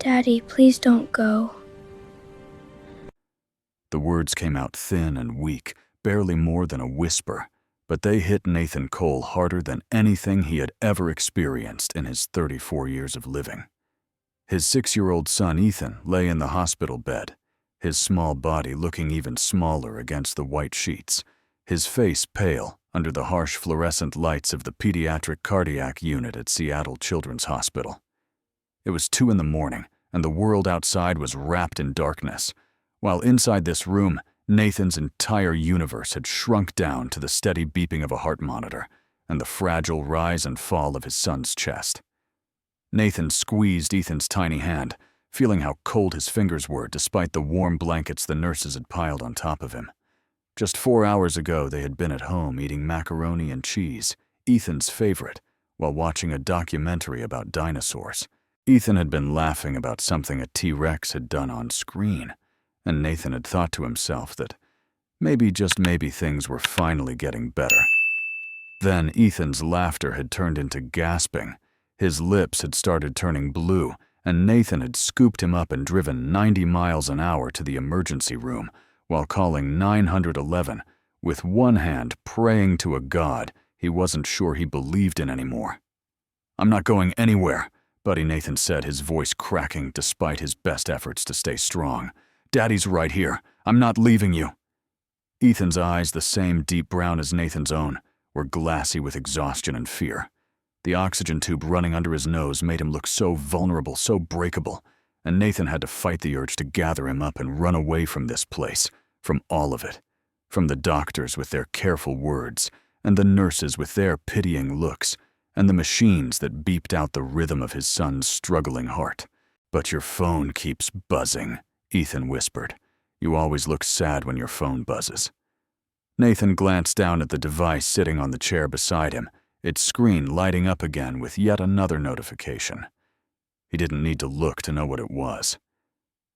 Daddy, please don't go. The words came out thin and weak, barely more than a whisper, but they hit Nathan Cole harder than anything he had ever experienced in his 34 years of living. His 6-year-old son Ethan lay in the hospital bed, his small body looking even smaller against the white sheets, his face pale under the harsh fluorescent lights of the pediatric cardiac unit at Seattle Children's Hospital. It was 2 a.m, and the world outside was wrapped in darkness, while inside this room, Nathan's entire universe had shrunk down to the steady beeping of a heart monitor and the fragile rise and fall of his son's chest. Nathan squeezed Ethan's tiny hand, feeling how cold his fingers were despite the warm blankets the nurses had piled on top of him. Just 4 hours ago, they had been at home eating macaroni and cheese, Ethan's favorite, while watching a documentary about dinosaurs. Ethan had been laughing about something a T-Rex had done on screen, and Nathan had thought to himself that maybe, just maybe, things were finally getting better. Then Ethan's laughter had turned into gasping, his lips had started turning blue, and Nathan had scooped him up and driven 90 miles an hour to the emergency room while calling 911, with one hand praying to a god he wasn't sure he believed in anymore. "I'm not going anywhere," Buddy Nathan said, his voice cracking despite his best efforts to stay strong. "Daddy's right here. I'm not leaving you." Ethan's eyes, the same deep brown as Nathan's own, were glassy with exhaustion and fear. The oxygen tube running under his nose made him look so vulnerable, so breakable, and Nathan had to fight the urge to gather him up and run away from this place, from all of it, from the doctors with their careful words, and the nurses with their pitying looks, and the machines that beeped out the rhythm of his son's struggling heart. "But your phone keeps buzzing," Ethan whispered. "You always look sad when your phone buzzes." Nathan glanced down at the device sitting on the chair beside him, its screen lighting up again with yet another notification. He didn't need to look to know what it was.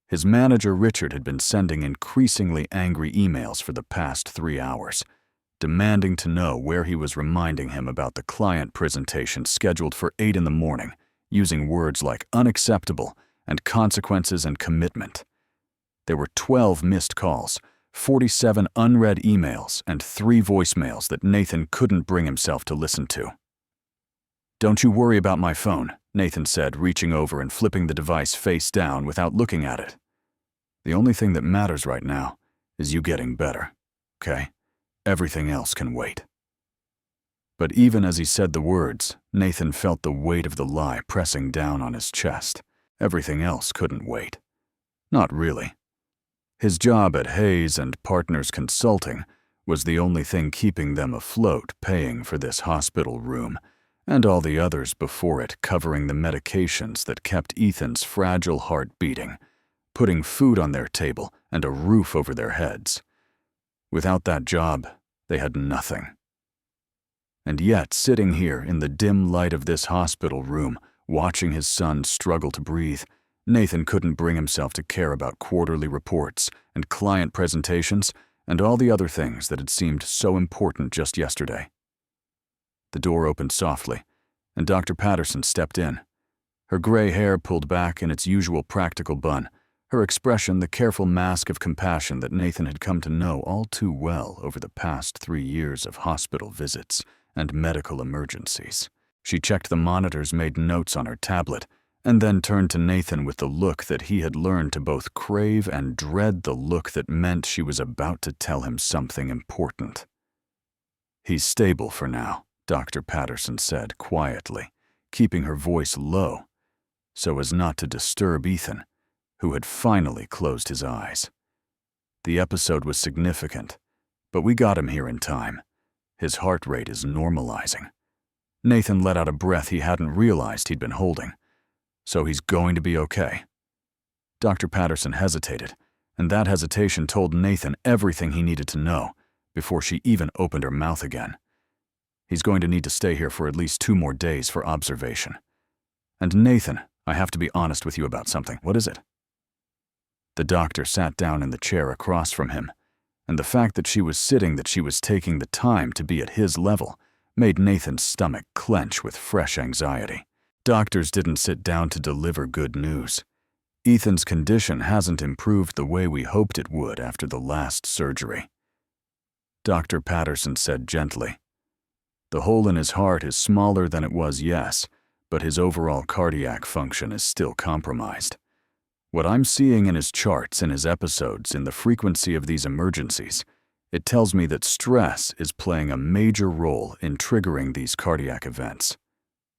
His manager Richard had been sending increasingly angry emails for the past 3 hours, demanding to know where he was reminding him about the client presentation scheduled for 8 a.m, using words like unacceptable and consequences and commitment. There were 12 missed calls, 47 unread emails, and 3 voicemails that Nathan couldn't bring himself to listen to. "Don't you worry about my phone," Nathan said, reaching over and flipping the device face down without looking at it. "The only thing that matters right now is you getting better, okay? Everything else can wait." But even as he said the words, Nathan felt the weight of the lie pressing down on his chest. Everything else couldn't wait. Not really. His job at Hayes and Partners Consulting was the only thing keeping them afloat, paying for this hospital room, and all the others before it covering the medications that kept Ethan's fragile heart beating, putting food on their table and a roof over their heads. Without that job, they had nothing. And yet, sitting here in the dim light of this hospital room, watching his son struggle to breathe, Nathan couldn't bring himself to care about quarterly reports and client presentations and all the other things that had seemed so important just yesterday. The door opened softly, and Dr. Patterson stepped in. Her gray hair pulled back in its usual practical bun, her expression the careful mask of compassion that Nathan had come to know all too well over the past 3 years of hospital visits and medical emergencies. She checked the monitors, made notes on her tablet, and then turned to Nathan with the look that he had learned to both crave and dread, the look that meant she was about to tell him something important. "He's stable for now," Dr. Patterson said quietly, keeping her voice low, so as not to disturb Ethan, who had finally closed his eyes. "The episode was significant, but we got him here in time. His heart rate is normalizing." Nathan let out a breath he hadn't realized he'd been holding. "So he's going to be okay." Dr. Patterson hesitated, and that hesitation told Nathan everything he needed to know before she even opened her mouth again. "He's going to need to stay here for at least 2 more days for observation. And Nathan, I have to be honest with you about something." "What is it?" The doctor sat down in the chair across from him, and the fact that she was taking the time to be at his level, made Nathan's stomach clench with fresh anxiety. Doctors didn't sit down to deliver good news. Ethan's condition hasn't improved the way we hoped it would after the last surgery. Dr. Patterson said gently. The hole in his heart is smaller than it was, yes, but his overall cardiac function is still compromised. What I'm seeing in his charts, in his episodes, in the frequency of these emergencies, it tells me that stress is playing a major role in triggering these cardiac events.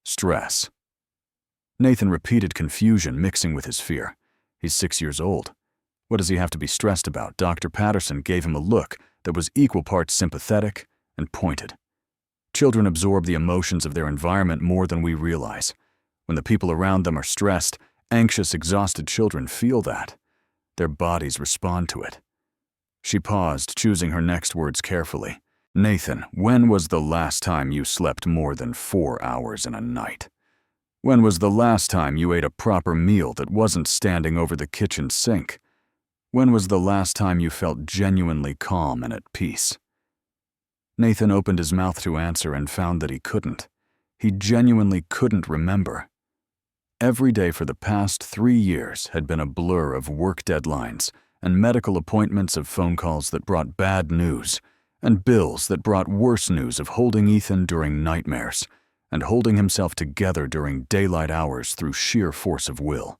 Stress. Nathan repeated confusion mixing with his fear. He's 6 years old. What does he have to be stressed about? Dr. Patterson gave him a look that was equal parts sympathetic and pointed. Children absorb the emotions of their environment more than we realize. When the people around them are stressed, anxious, exhausted children feel that. Their bodies respond to it. She paused, choosing her next words carefully. Nathan, when was the last time you slept more than 4 hours in a night? When was the last time you ate a proper meal that wasn't standing over the kitchen sink? When was the last time you felt genuinely calm and at peace? Nathan opened his mouth to answer and found that he couldn't. He genuinely couldn't remember. Every day for the past 3 years had been a blur of work deadlines and medical appointments, of phone calls that brought bad news, and bills that brought worse news, of holding Ethan during nightmares and holding himself together during daylight hours through sheer force of will.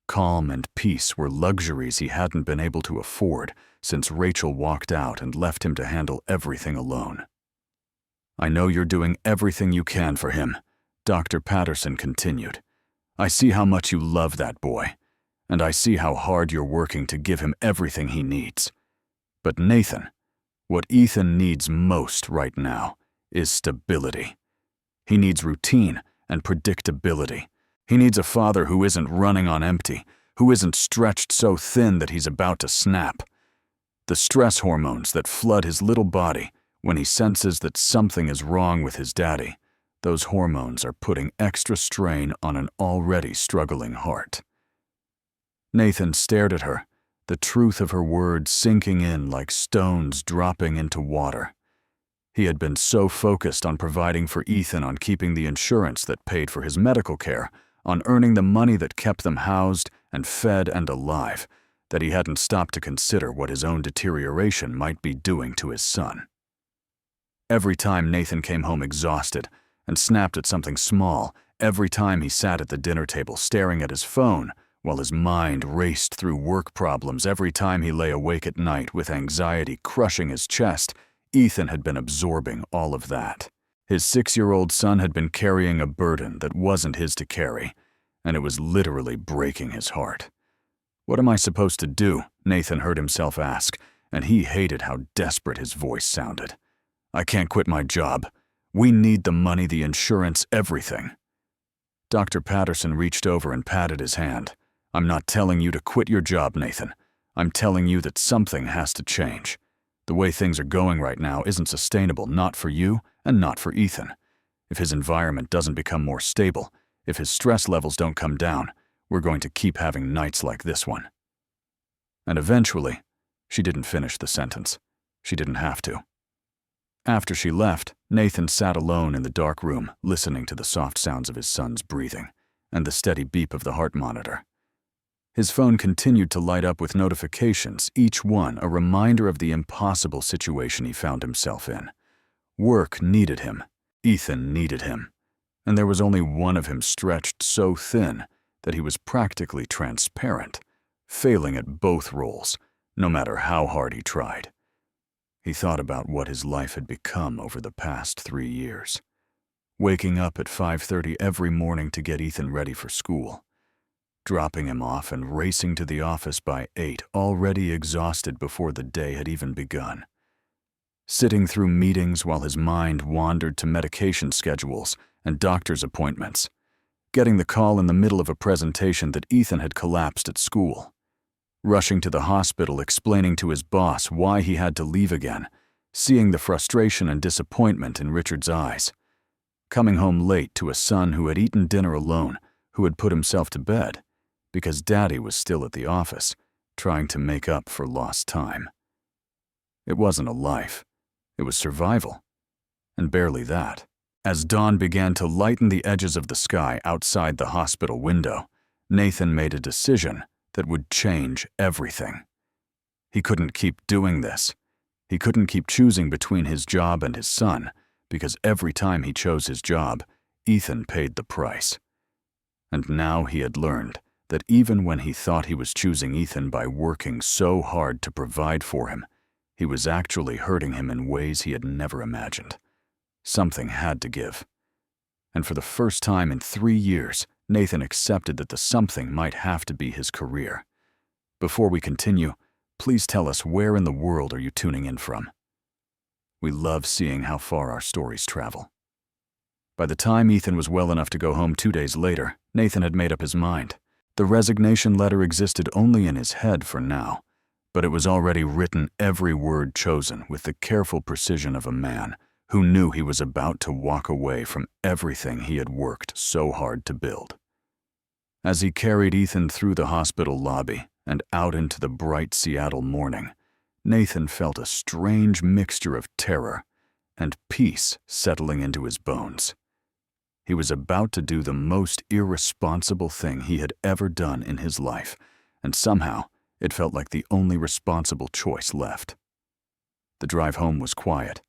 Calm and peace were luxuries he hadn't been able to afford since Rachel walked out and left him to handle everything alone. I know you're doing everything you can for him, Dr. Patterson continued. I see how much you love that boy, and I see how hard you're working to give him everything he needs. But Nathan, what Ethan needs most right now is stability. He needs routine and predictability. He needs a father who isn't running on empty, who isn't stretched so thin that he's about to snap. The stress hormones that flood his little body when he senses that something is wrong with his daddy, those hormones are putting extra strain on an already struggling heart. Nathan stared at her, the truth of her words sinking in like stones dropping into water. He had been so focused on providing for Ethan, on keeping the insurance that paid for his medical care, on earning the money that kept them housed and fed and alive, that he hadn't stopped to consider what his own deterioration might be doing to his son. Every time Nathan came home exhausted and snapped at something small, every time he sat at the dinner table staring at his phone while his mind raced through work problems, every time he lay awake at night with anxiety crushing his chest, Ethan had been absorbing all of that. His 6-year-old son had been carrying a burden that wasn't his to carry, and it was literally breaking his heart. What am I supposed to do? Nathan heard himself ask, and he hated how desperate his voice sounded. I can't quit my job. We need the money, the insurance, everything. Dr. Patterson reached over and patted his hand. I'm not telling you to quit your job, Nathan. I'm telling you that something has to change. The way things are going right now isn't sustainable, not for you and not for Ethan. If his environment doesn't become more stable, if his stress levels don't come down, we're going to keep having nights like this one. And eventually, she didn't finish the sentence. She didn't have to. After she left, Nathan sat alone in the dark room, listening to the soft sounds of his son's breathing and the steady beep of the heart monitor. His phone continued to light up with notifications, each one a reminder of the impossible situation he found himself in. Work needed him. Ethan needed him. And there was only one of him stretched so thin that he was practically transparent, failing at both roles, no matter how hard he tried. He thought about what his life had become over the past 3 years. Waking up at 5:30 every morning to get Ethan ready for school. Dropping him off and racing to the office by 8, already exhausted before the day had even begun. Sitting through meetings while his mind wandered to medication schedules and doctor's appointments. Getting the call in the middle of a presentation that Ethan had collapsed at school. Rushing to the hospital, explaining to his boss why he had to leave again, seeing the frustration and disappointment in Richard's eyes. Coming home late to a son who had eaten dinner alone, who had put himself to bed, because Daddy was still at the office, trying to make up for lost time. It wasn't a life. It was survival. And barely that. As dawn began to lighten the edges of the sky outside the hospital window, Nathan made a decision that would change everything. He couldn't keep doing this. He couldn't keep choosing between his job and his son, because every time he chose his job, Ethan paid the price. And now he had learned that even when he thought he was choosing Ethan by working so hard to provide for him, he was actually hurting him in ways he had never imagined. Something had to give. And for the first time in 3 years, Nathan accepted that the something might have to be his career. Before we continue, please tell us, where in the world are you tuning in from? We love seeing how far our stories travel. By the time Ethan was well enough to go home 2 days later, Nathan had made up his mind. The resignation letter existed only in his head for now, but it was already written, every word chosen with the careful precision of a man who knew he was about to walk away from everything he had worked so hard to build. As he carried Ethan through the hospital lobby and out into the bright Seattle morning, Nathan felt a strange mixture of terror and peace settling into his bones. He was about to do the most irresponsible thing he had ever done in his life, and somehow it felt like the only responsible choice left. The drive home was quiet,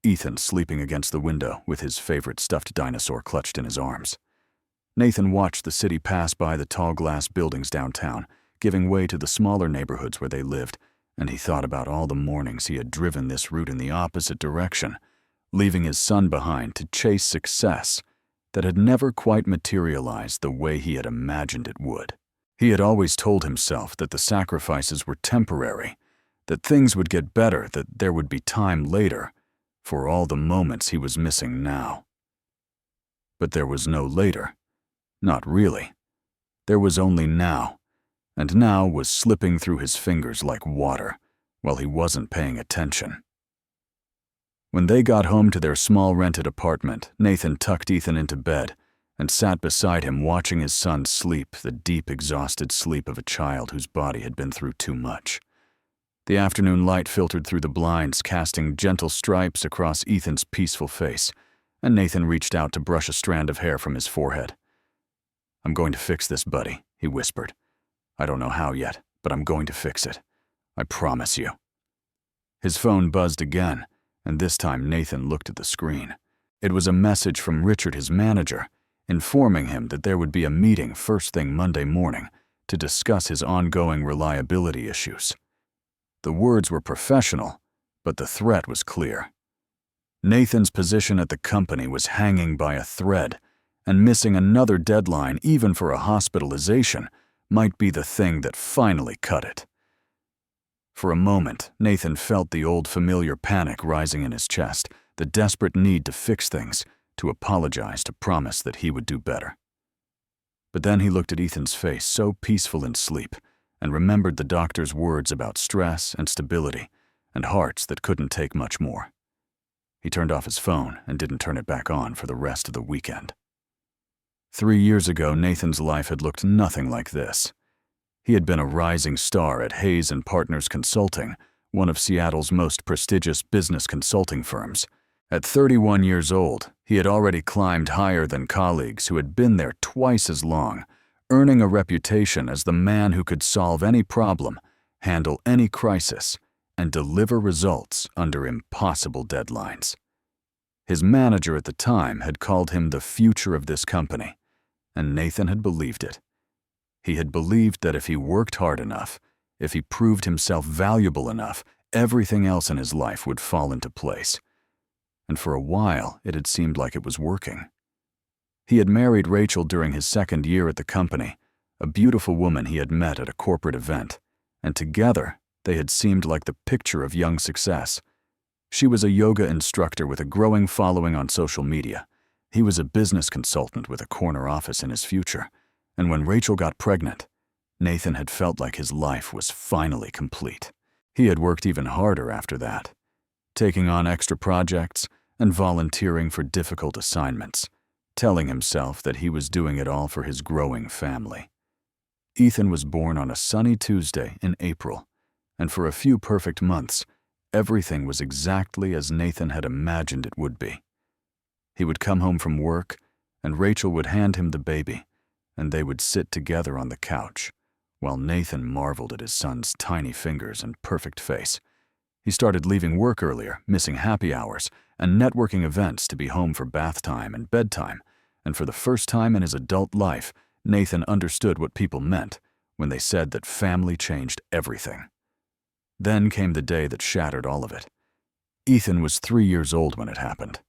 Ethan sleeping against the window with his favorite stuffed dinosaur clutched in his arms. Nathan watched the city pass by the tall glass buildings downtown, giving way to the smaller neighborhoods where they lived, and he thought about all the mornings he had driven this route in the opposite direction, leaving his son behind to chase success that had never quite materialized the way he had imagined it would. He had always told himself that the sacrifices were temporary, that things would get better, that there would be time later for all the moments he was missing now. But there was no later. Not really. There was only now, and now was slipping through his fingers like water while he wasn't paying attention. When they got home to their small rented apartment, Nathan tucked Ethan into bed and sat beside him watching his son sleep, the deep, exhausted sleep of a child whose body had been through too much. The afternoon light filtered through the blinds, casting gentle stripes across Ethan's peaceful face, and Nathan reached out to brush a strand of hair from his forehead. "I'm going to fix this, buddy," he whispered. "I don't know how yet, but I'm going to fix it. I promise you." His phone buzzed again, and this time Nathan looked at the screen. It was a message from Richard, his manager, informing him that there would be a meeting first thing Monday morning to discuss his ongoing reliability issues. The words were professional, but the threat was clear. Nathan's position at the company was hanging by a thread, and missing another deadline, even for a hospitalization, might be the thing that finally cut it. For a moment, Nathan felt the old familiar panic rising in his chest, the desperate need to fix things, to apologize, to promise that he would do better. But then he looked at Ethan's face, so peaceful in sleep, and remembered the doctor's words about stress and stability, and hearts that couldn't take much more. He turned off his phone and didn't turn it back on for the rest of the weekend. 3 years ago, Nathan's life had looked nothing like this. He had been a rising star at Hayes & Partners Consulting, one of Seattle's most prestigious business consulting firms. At 31 years old, he had already climbed higher than colleagues who had been there twice as long, earning a reputation as the man who could solve any problem, handle any crisis, and deliver results under impossible deadlines. His manager at the time had called him the future of this company, and Nathan had believed it. He had believed that if he worked hard enough, if he proved himself valuable enough, everything else in his life would fall into place. And for a while, it had seemed like it was working. He had married Rachel during his second year at the company, a beautiful woman he had met at a corporate event, and together they had seemed like the picture of young success. She was a yoga instructor with a growing following on social media. He was a business consultant with a corner office in his future. And when Rachel got pregnant, Nathan had felt like his life was finally complete. He had worked even harder after that, taking on extra projects and volunteering for difficult assignments, telling himself that he was doing it all for his growing family. Ethan was born on a sunny Tuesday in April, and for a few perfect months, everything was exactly as Nathan had imagined it would be. He would come home from work, and Rachel would hand him the baby, and they would sit together on the couch, while Nathan marveled at his son's tiny fingers and perfect face. He started leaving work earlier, missing happy hours and networking events to be home for bath time and bedtime, and for the first time in his adult life, Nathan understood what people meant when they said that family changed everything. Then came the day that shattered all of it. Ethan was 3 years old when it happened.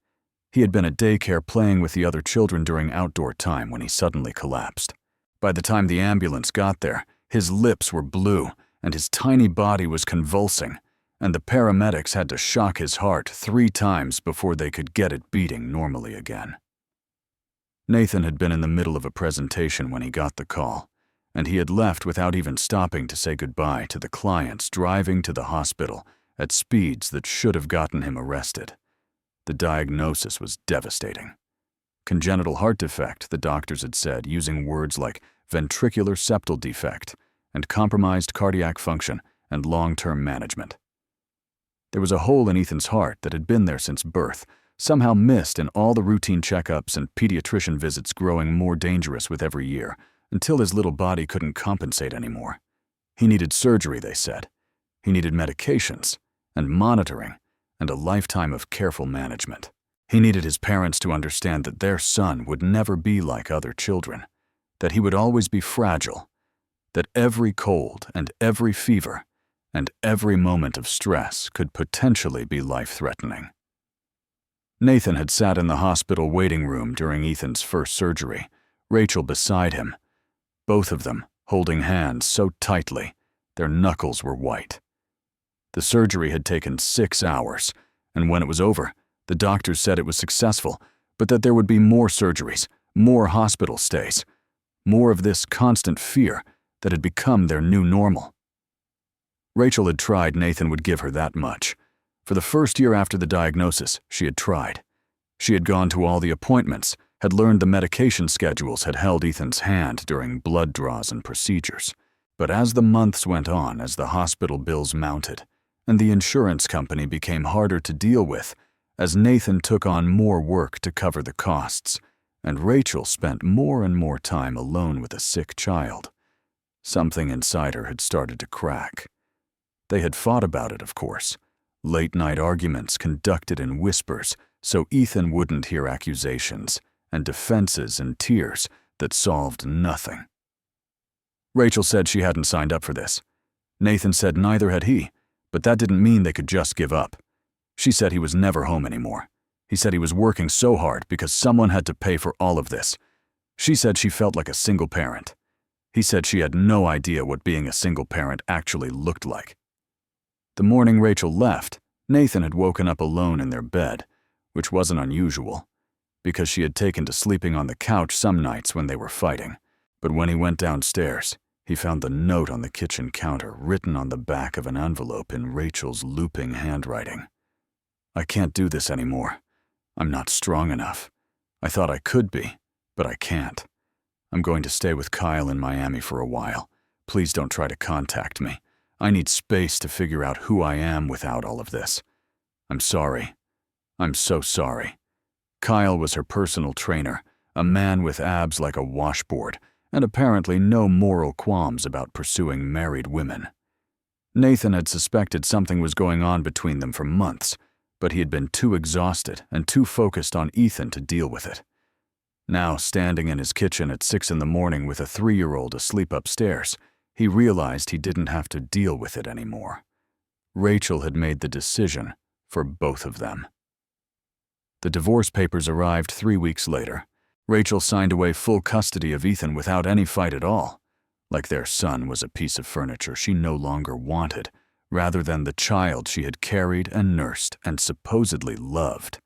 He had been at daycare playing with the other children during outdoor time when he suddenly collapsed. By the time the ambulance got there, his lips were blue and his tiny body was convulsing, and the paramedics had to shock his heart 3 times before they could get it beating normally again. Nathan had been in the middle of a presentation when he got the call, and he had left without even stopping to say goodbye to the clients driving to the hospital at speeds that should have gotten him arrested. The diagnosis was devastating. Congenital heart defect, the doctors had said, using words like ventricular septal defect and compromised cardiac function and long-term management. There was a hole in Ethan's heart that had been there since birth, somehow missed in all the routine checkups and pediatrician visits growing more dangerous with every year, until his little body couldn't compensate anymore. He needed surgery, they said. He needed medications and monitoring and a lifetime of careful management. He needed his parents to understand that their son would never be like other children, that he would always be fragile, that every cold and every fever and every moment of stress could potentially be life-threatening. Nathan had sat in the hospital waiting room during Ethan's first surgery, Rachel beside him, both of them holding hands so tightly their knuckles were white. The surgery had taken 6 hours, and when it was over, the doctors said it was successful, but that there would be more surgeries, more hospital stays, more of this constant fear that had become their new normal. Rachel had tried Nathan would give her that much. For the first year after the diagnosis, she had tried. She had gone to all the appointments, had learned the medication schedules, had held Ethan's hand during blood draws and procedures. But as the months went on, as the hospital bills mounted, and the insurance company became harder to deal with, as Nathan took on more work to cover the costs, and Rachel spent more and more time alone with a sick child, something inside her had started to crack. They had fought about it, of course. Late-night arguments conducted in whispers so Ethan wouldn't hear accusations and defenses and tears that solved nothing. Rachel said she hadn't signed up for this. Nathan said neither had he, but that didn't mean they could just give up. She said he was never home anymore. He said he was working so hard because someone had to pay for all of this. She said she felt like a single parent. He said she had no idea what being a single parent actually looked like. The morning Rachel left, Nathan had woken up alone in their bed, which wasn't unusual, because she had taken to sleeping on the couch some nights when they were fighting. But when he went downstairs, he found the note on the kitchen counter written on the back of an envelope in Rachel's looping handwriting. "I can't do this anymore. I'm not strong enough. I thought I could be, but I can't. I'm going to stay with Kyle in Miami for a while. Please don't try to contact me. I need space to figure out who I am without all of this. I'm sorry. I'm so sorry." Kyle was her personal trainer, a man with abs like a washboard, and apparently no moral qualms about pursuing married women. Nathan had suspected something was going on between them for months, but he had been too exhausted and too focused on Ethan to deal with it. Now, standing in his kitchen at 6 in the morning with a 3-year-old asleep upstairs, he realized he didn't have to deal with it anymore. Rachel had made the decision for both of them. The divorce papers arrived 3 weeks later. Rachel signed away full custody of Ethan without any fight at all, like their son was a piece of furniture she no longer wanted, rather than the child she had carried and nursed and supposedly loved.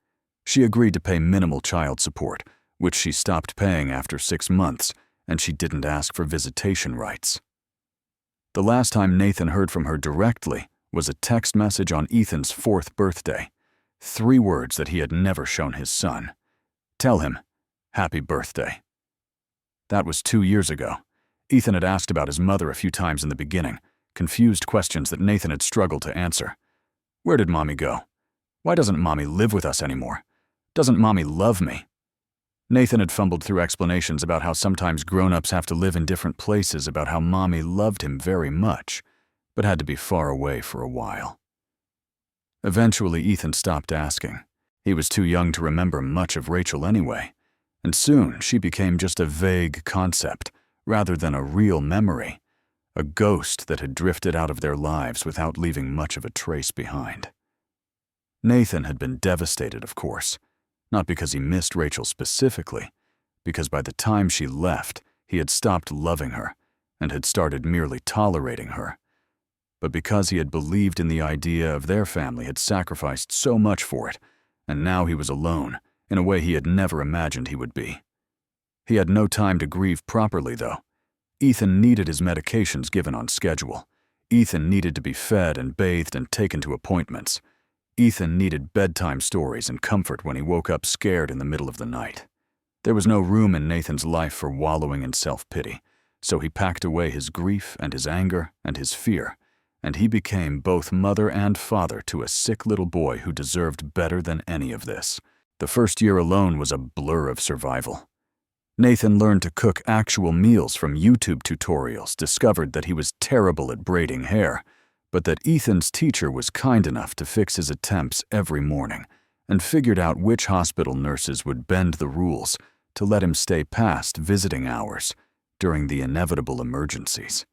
She agreed to pay minimal child support, which she stopped paying after 6 months, and she didn't ask for visitation rights. The last time Nathan heard from her directly was a text message on Ethan's 4th birthday. 3 words that he had never shown his son. "Tell him, happy birthday." That was 2 years ago. Ethan had asked about his mother a few times in the beginning, confused questions that Nathan had struggled to answer. Where did Mommy go? Why doesn't Mommy live with us anymore? Doesn't Mommy love me? Nathan had fumbled through explanations about how sometimes grown-ups have to live in different places, about how Mommy loved him very much, but had to be far away for a while. Eventually, Ethan stopped asking. He was too young to remember much of Rachel anyway, and soon she became just a vague concept rather than a real memory, a ghost that had drifted out of their lives without leaving much of a trace behind. Nathan had been devastated, of course, not because he missed Rachel specifically, because by the time she left, he had stopped loving her and had started merely tolerating her, but because he had believed in the idea of their family, had sacrificed so much for it, and now he was alone in a way he had never imagined he would be. He had no time to grieve properly, though. Ethan needed his medications given on schedule. Ethan needed to be fed and bathed and taken to appointments. Ethan needed bedtime stories and comfort when he woke up scared in the middle of the night. There was no room in Nathan's life for wallowing in self-pity, so he packed away his grief and his anger and his fear, and he became both mother and father to a sick little boy who deserved better than any of this. The first year alone was a blur of survival. Nathan learned to cook actual meals from YouTube tutorials, discovered that he was terrible at braiding hair, but that Ethan's teacher was kind enough to fix his attempts every morning, and figured out which hospital nurses would bend the rules to let him stay past visiting hours during the inevitable emergencies.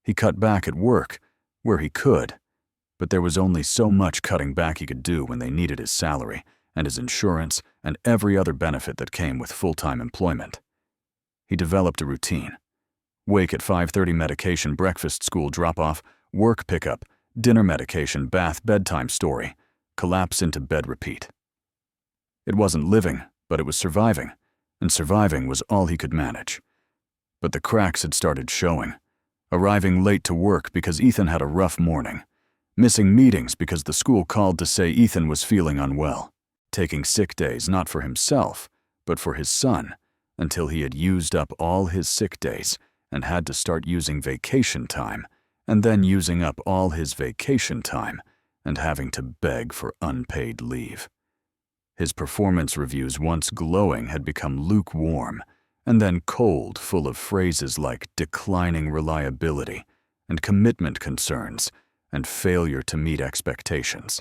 He cut back at work where he could, but there was only so much cutting back he could do when they needed his salary and his insurance and every other benefit that came with full-time employment. He developed a routine. Wake at 5:30, medication, breakfast, school drop-off, work pickup, dinner, medication, bath, bedtime story, collapse into bed, repeat. It wasn't living, but it was surviving, and surviving was all he could manage. But the cracks had started showing. Arriving late to work because Ethan had a rough morning. Missing meetings because the school called to say Ethan was feeling unwell. Taking sick days not for himself, but for his son, until he had used up all his sick days and had to start using vacation time, and then using up all his vacation time and having to beg for unpaid leave. His performance reviews, once glowing, had become lukewarm, and then cold, full of phrases like declining reliability and commitment concerns and failure to meet expectations.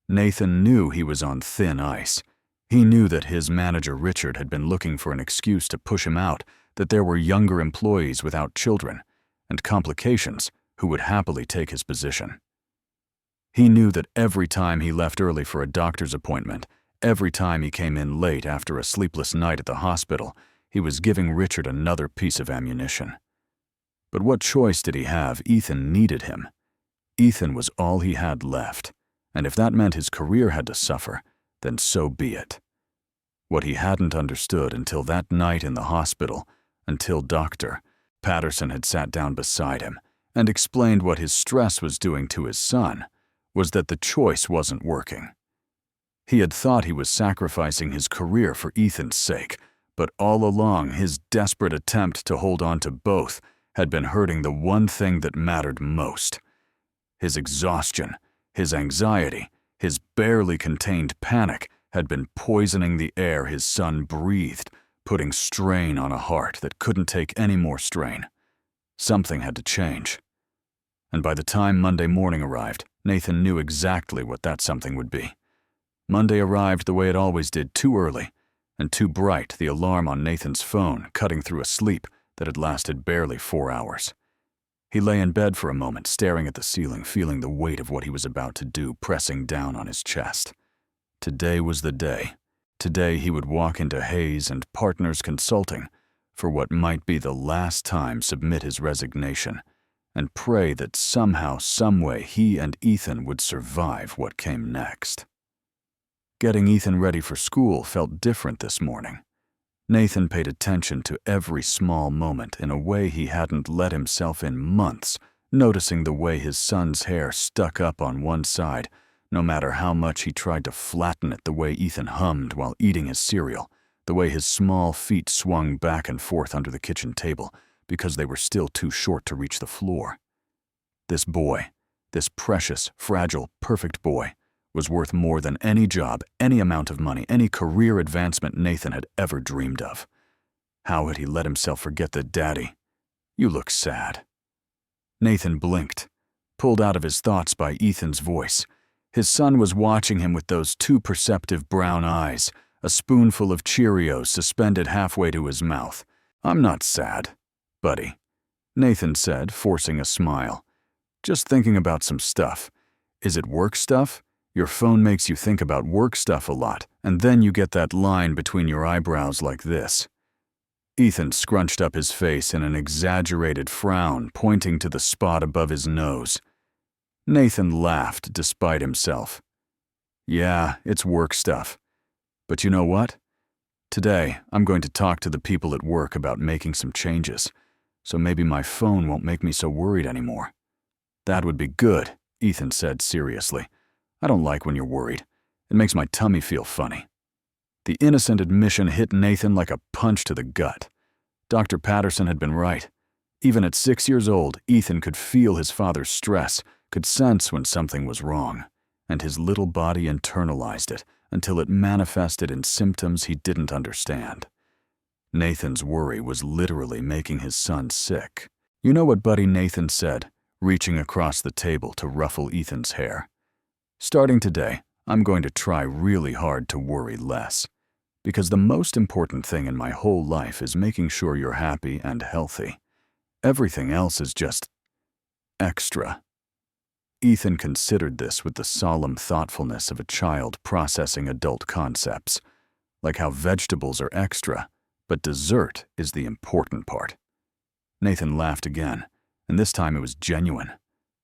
Nathan knew he was on thin ice. He knew that his manager Richard had been looking for an excuse to push him out, that there were younger employees without children and complications who would happily take his position. He knew that every time he left early for a doctor's appointment, every time he came in late after a sleepless night at the hospital, he was giving Richard another piece of ammunition. But what choice did he have? Ethan needed him. Ethan was all he had left, and if that meant his career had to suffer, then so be it. What he hadn't understood until that night in the hospital, until Dr. Patterson had sat down beside him and explained what his stress was doing to his son, was that the choice wasn't working. He had thought he was sacrificing his career for Ethan's sake, but all along his desperate attempt to hold on to both had been hurting the one thing that mattered most. His exhaustion, his anxiety, his barely contained panic had been poisoning the air his son breathed, putting strain on a heart that couldn't take any more strain. Something had to change. And by the time Monday morning arrived, Nathan knew exactly what that something would be. Monday arrived the way it always did, too early, and too bright, the alarm on Nathan's phone cutting through a sleep that had lasted barely 4 hours. He lay in bed for a moment, staring at the ceiling, feeling the weight of what he was about to do pressing down on his chest. Today was the day. Today he would walk into Hayes and Partners Consulting for what might be the last time submit his resignation, and pray that somehow, someway, he and Ethan would survive what came next. Getting Ethan ready for school felt different this morning. Nathan paid attention to every small moment in a way he hadn't let himself in months, noticing the way his son's hair stuck up on one side, no matter how much he tried to flatten it, the way Ethan hummed while eating his cereal, the way his small feet swung back and forth under the kitchen table because they were still too short to reach the floor. This boy, this precious, fragile, perfect boy, was worth more than any job, any amount of money, any career advancement Nathan had ever dreamed of. How had he let himself forget that? Daddy, you look sad. Nathan blinked, pulled out of his thoughts by Ethan's voice. His son was watching him with those two perceptive brown eyes, a spoonful of Cheerios suspended halfway to his mouth. I'm not sad, buddy, Nathan said, forcing a smile. Just thinking about some stuff. Is it work stuff? Your phone makes you think about work stuff a lot, and then you get that line between your eyebrows like this. Ethan scrunched up his face in an exaggerated frown, pointing to the spot above his nose. Nathan laughed despite himself. Yeah, it's work stuff. But you know what? Today, I'm going to talk to the people at work about making some changes, so maybe my phone won't make me so worried anymore. That would be good, Ethan said seriously. I don't like when you're worried. It makes my tummy feel funny. The innocent admission hit Nathan like a punch to the gut. Dr. Patterson had been right. Even at 6 years old, Ethan could feel his father's stress, could sense when something was wrong, and his little body internalized it until it manifested in symptoms he didn't understand. Nathan's worry was literally making his son sick. You know what Buddy Nathan said, reaching across the table to ruffle Ethan's hair? Starting today, I'm going to try really hard to worry less, because the most important thing in my whole life is making sure you're happy and healthy. Everything else is just extra. Ethan considered this with the solemn thoughtfulness of a child processing adult concepts, like how vegetables are extra, but dessert is the important part. Nathan laughed again, and this time it was genuine.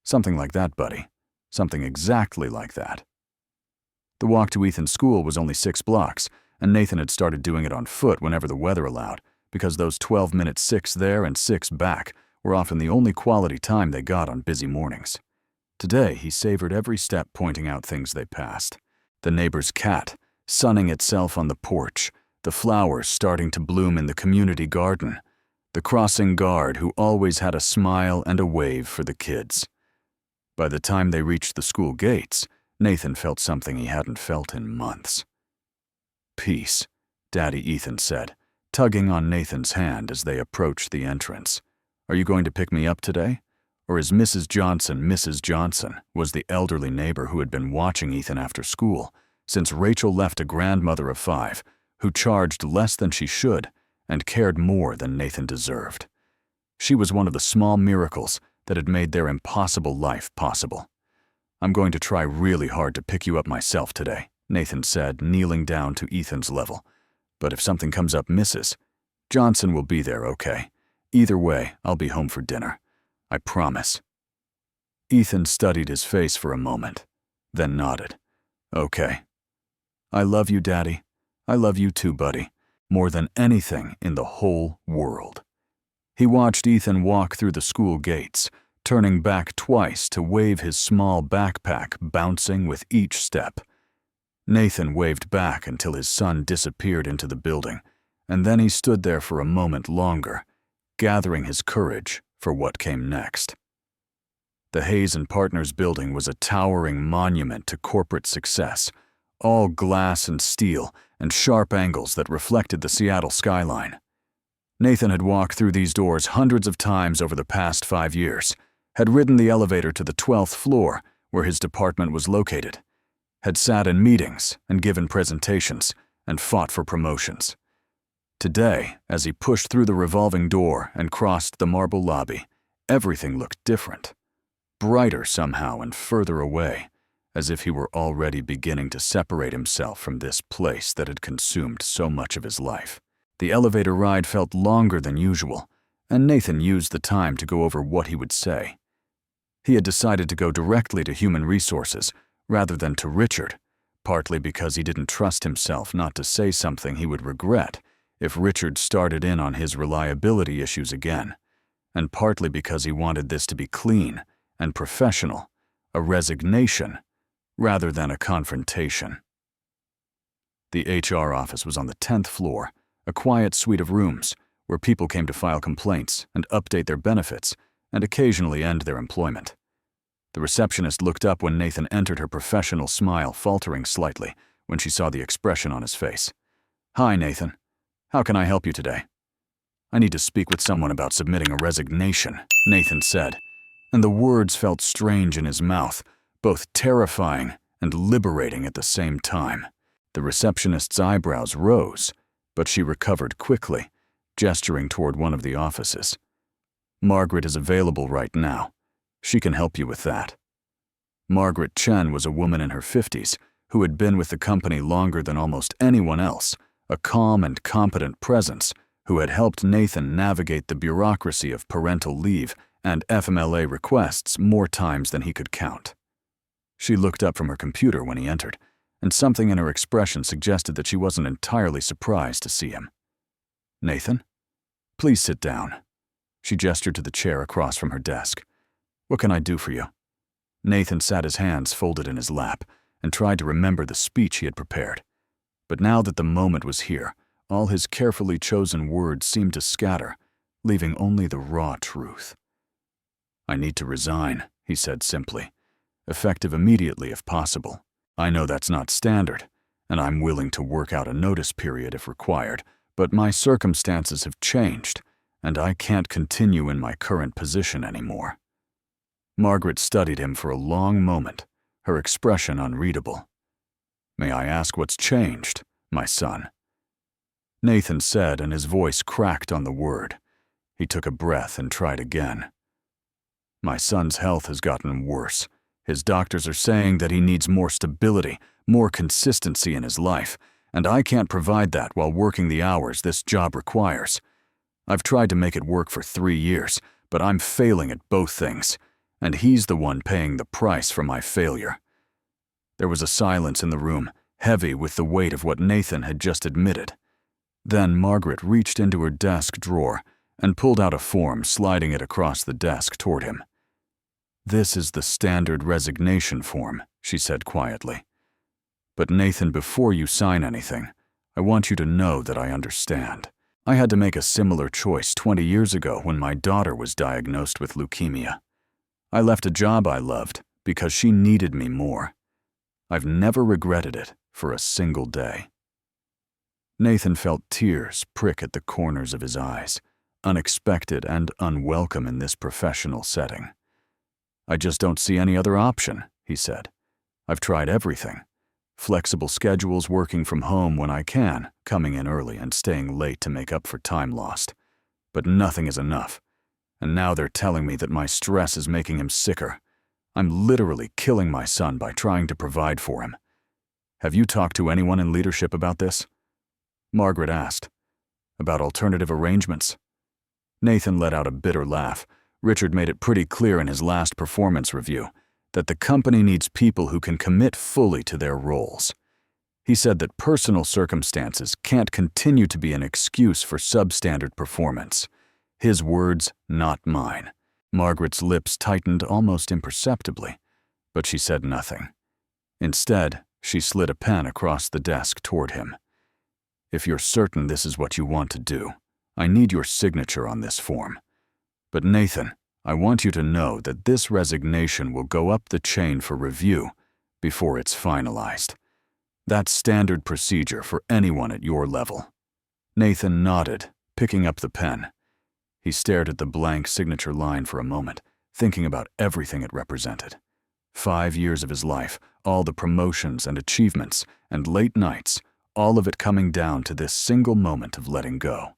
Something like that, buddy. Something exactly like that. The walk to Ethan's school was only 6 blocks, and Nathan had started doing it on foot whenever the weather allowed, because those 12-minute 6 there and 6 back were often the only quality time they got on busy mornings. Today, he savored every step, pointing out things they passed. The neighbor's cat, sunning itself on the porch, the flowers starting to bloom in the community garden, the crossing guard who always had a smile and a wave for the kids. By the time they reached the school gates, Nathan felt something he hadn't felt in months. Peace, Daddy Ethan said, tugging on Nathan's hand as they approached the entrance. Are you going to pick me up today? Or is Mrs. Johnson was the elderly neighbor who had been watching Ethan after school, since Rachel left a grandmother of 5, who charged less than she should and cared more than Nathan deserved. She was one of the small miracles that had made their impossible life possible. I'm going to try really hard to pick you up myself today, Nathan said, kneeling down to Ethan's level. But if something comes up, Mrs. Johnson will be there, okay? Either way, I'll be home for dinner. I promise. Ethan studied his face for a moment, then nodded. Okay. I love you, Daddy. I love you too, buddy. More than anything in the whole world. He watched Ethan walk through the school gates, turning back twice to wave his small backpack, bouncing with each step. Nathan waved back until his son disappeared into the building, and then he stood there for a moment longer, gathering his courage for what came next. The Hayes and Partners building was a towering monument to corporate success, all glass and steel and sharp angles that reflected the Seattle skyline. Nathan had walked through these doors hundreds of times over the past 5 years, had ridden the elevator to the 12th floor where his department was located, had sat in meetings and given presentations and fought for promotions. Today, as he pushed through the revolving door and crossed the marble lobby, everything looked different, brighter somehow and further away, as if he were already beginning to separate himself from this place that had consumed so much of his life. The elevator ride felt longer than usual, and Nathan used the time to go over what he would say. He had decided to go directly to Human Resources rather than to Richard, partly because he didn't trust himself not to say something he would regret if Richard started in on his reliability issues again, and partly because he wanted this to be clean and professional, a resignation rather than a confrontation. The HR office was on the 10th floor, a quiet suite of rooms where people came to file complaints and update their benefits and occasionally end their employment. The receptionist looked up when Nathan entered, her professional smile faltering slightly when she saw the expression on his face. "Hi, Nathan. How can I help you today?" "I need to speak with someone about submitting a resignation," Nathan said, and the words felt strange in his mouth, both terrifying and liberating at the same time. The receptionist's eyebrows rose, but she recovered quickly, gesturing toward one of the offices. "Margaret is available right now. She can help you with that." Margaret Chen was a woman in her 50s who had been with the company longer than almost anyone else, a calm and competent presence who had helped Nathan navigate the bureaucracy of parental leave and FMLA requests more times than he could count. She looked up from her computer when he entered, and something in her expression suggested that she wasn't entirely surprised to see him. "Nathan, please sit down." She gestured to the chair across from her desk. "What can I do for you?" Nathan sat, his hands folded in his lap, and tried to remember the speech he had prepared. But now that the moment was here, all his carefully chosen words seemed to scatter, leaving only the raw truth. "I need to resign," he said simply, "effective immediately if possible. I know that's not standard, and I'm willing to work out a notice period if required, but my circumstances have changed, and I can't continue in my current position anymore." Margaret studied him for a long moment, her expression unreadable. "May I ask what's changed, my son?" Nathan said, and his voice cracked on the word. He took a breath and tried again. "My son's health has gotten worse. His doctors are saying that he needs more stability, more consistency in his life, and I can't provide that while working the hours this job requires. I've tried to make it work for 3 years, but I'm failing at both things, and he's the one paying the price for my failure." There was a silence in the room, heavy with the weight of what Nathan had just admitted. Then Margaret reached into her desk drawer and pulled out a form, sliding it across the desk toward him. "This is the standard resignation form," she said quietly. "But Nathan, before you sign anything, I want you to know that I understand. I had to make a similar choice 20 years ago when my daughter was diagnosed with leukemia. I left a job I loved because she needed me more. I've never regretted it for a single day." Nathan felt tears prick at the corners of his eyes, unexpected and unwelcome in this professional setting. "I just don't see any other option," he said. "I've tried everything. Flexible schedules, working from home when I can, coming in early and staying late to make up for time lost. But nothing is enough. And now they're telling me that my stress is making him sicker. I'm literally killing my son by trying to provide for him. Have you talked to anyone in leadership about this?" Margaret asked. "About alternative arrangements?" Nathan let out a bitter laugh. Richard made it pretty clear in his last performance review that the company needs people who can commit fully to their roles. He said that personal circumstances can't continue to be an excuse for substandard performance. His words, not mine. Margaret's lips tightened almost imperceptibly, but she said nothing. Instead, she slid a pen across the desk toward him. "If you're certain this is what you want to do, I need your signature on this form. But Nathan, I want you to know that this resignation will go up the chain for review before it's finalized. That's standard procedure for anyone at your level." Nathan nodded, picking up the pen. He stared at the blank signature line for a moment, thinking about everything it represented. 5 years of his life, all the promotions and achievements, and late nights, all of it coming down to this single moment of letting go.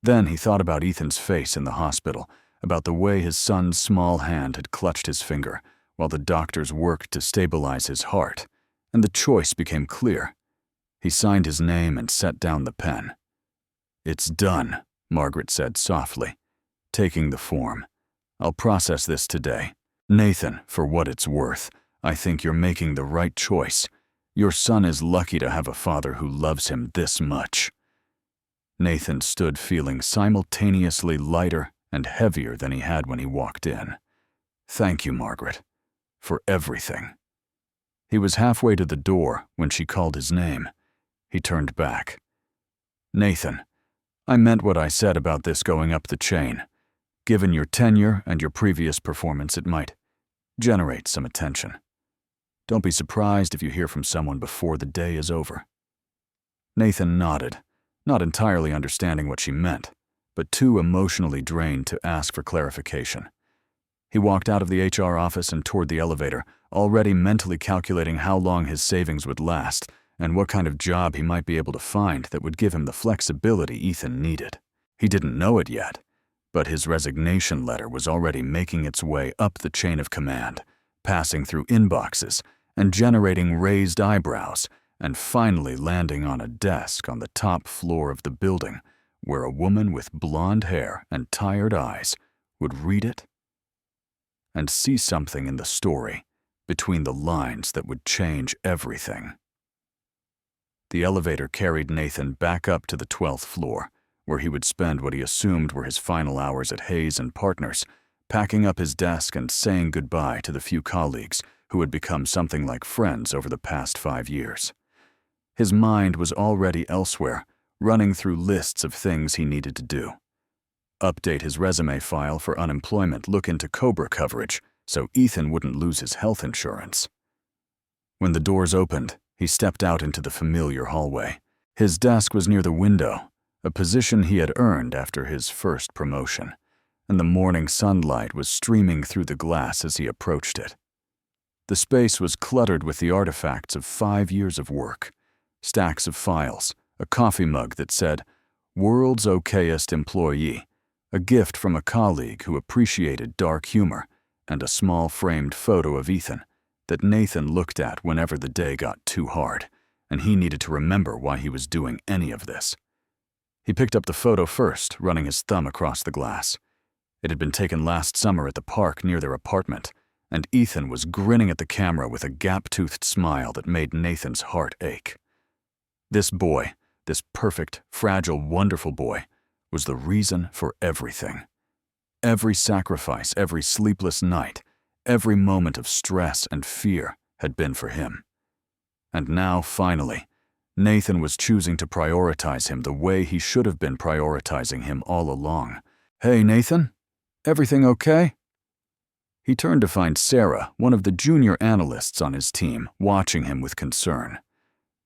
Then he thought about Ethan's face in the hospital, about the way his son's small hand had clutched his finger while the doctors worked to stabilize his heart, and the choice became clear. He signed his name and set down the pen. "It's done," Margaret said softly, taking the form. "I'll process this today. Nathan, for what it's worth, I think you're making the right choice. Your son is lucky to have a father who loves him this much." Nathan stood feeling simultaneously lighter and heavier than he had when he walked in. "Thank you, Margaret, for everything." He was halfway to the door when she called his name. He turned back. "Nathan, I meant what I said about this going up the chain. Given your tenure and your previous performance, it might..." Generate some attention. Don't be surprised if you hear from someone before the day is over." Nathan nodded, not entirely understanding what she meant, but too emotionally drained to ask for clarification. He walked out of the HR office and toward the elevator, already mentally calculating how long his savings would last and what kind of job he might be able to find that would give him the flexibility Ethan needed. He didn't know it yet, but his resignation letter was already making its way up the chain of command, passing through inboxes and generating raised eyebrows, and finally landing on a desk on the top floor of the building where a woman with blonde hair and tired eyes would read it and see something in the story between the lines that would change everything. The elevator carried Nathan back up to the 12th floor, where he would spend what he assumed were his final hours at Hayes and Partners, packing up his desk and saying goodbye to the few colleagues who had become something like friends over the past 5 years. His mind was already elsewhere, running through lists of things he needed to do. Update his resume file for unemployment, look into COBRA coverage, so Ethan wouldn't lose his health insurance. When the doors opened, he stepped out into the familiar hallway. His desk was near the window, a position he had earned after his first promotion, and the morning sunlight was streaming through the glass as he approached it. The space was cluttered with the artifacts of 5 years of work, stacks of files, a coffee mug that said, "World's Okayest Employee," a gift from a colleague who appreciated dark humor, and a small framed photo of Ethan that Nathan looked at whenever the day got too hard, and he needed to remember why he was doing any of this. He picked up the photo first, running his thumb across the glass. It had been taken last summer at the park near their apartment, and Ethan was grinning at the camera with a gap-toothed smile that made Nathan's heart ache. This boy, this perfect, fragile, wonderful boy, was the reason for everything. Every sacrifice, every sleepless night, every moment of stress and fear had been for him. And now, finally, Nathan was choosing to prioritize him the way he should have been prioritizing him all along. "Hey, Nathan, everything okay?" He turned to find Sarah, one of the junior analysts on his team, watching him with concern.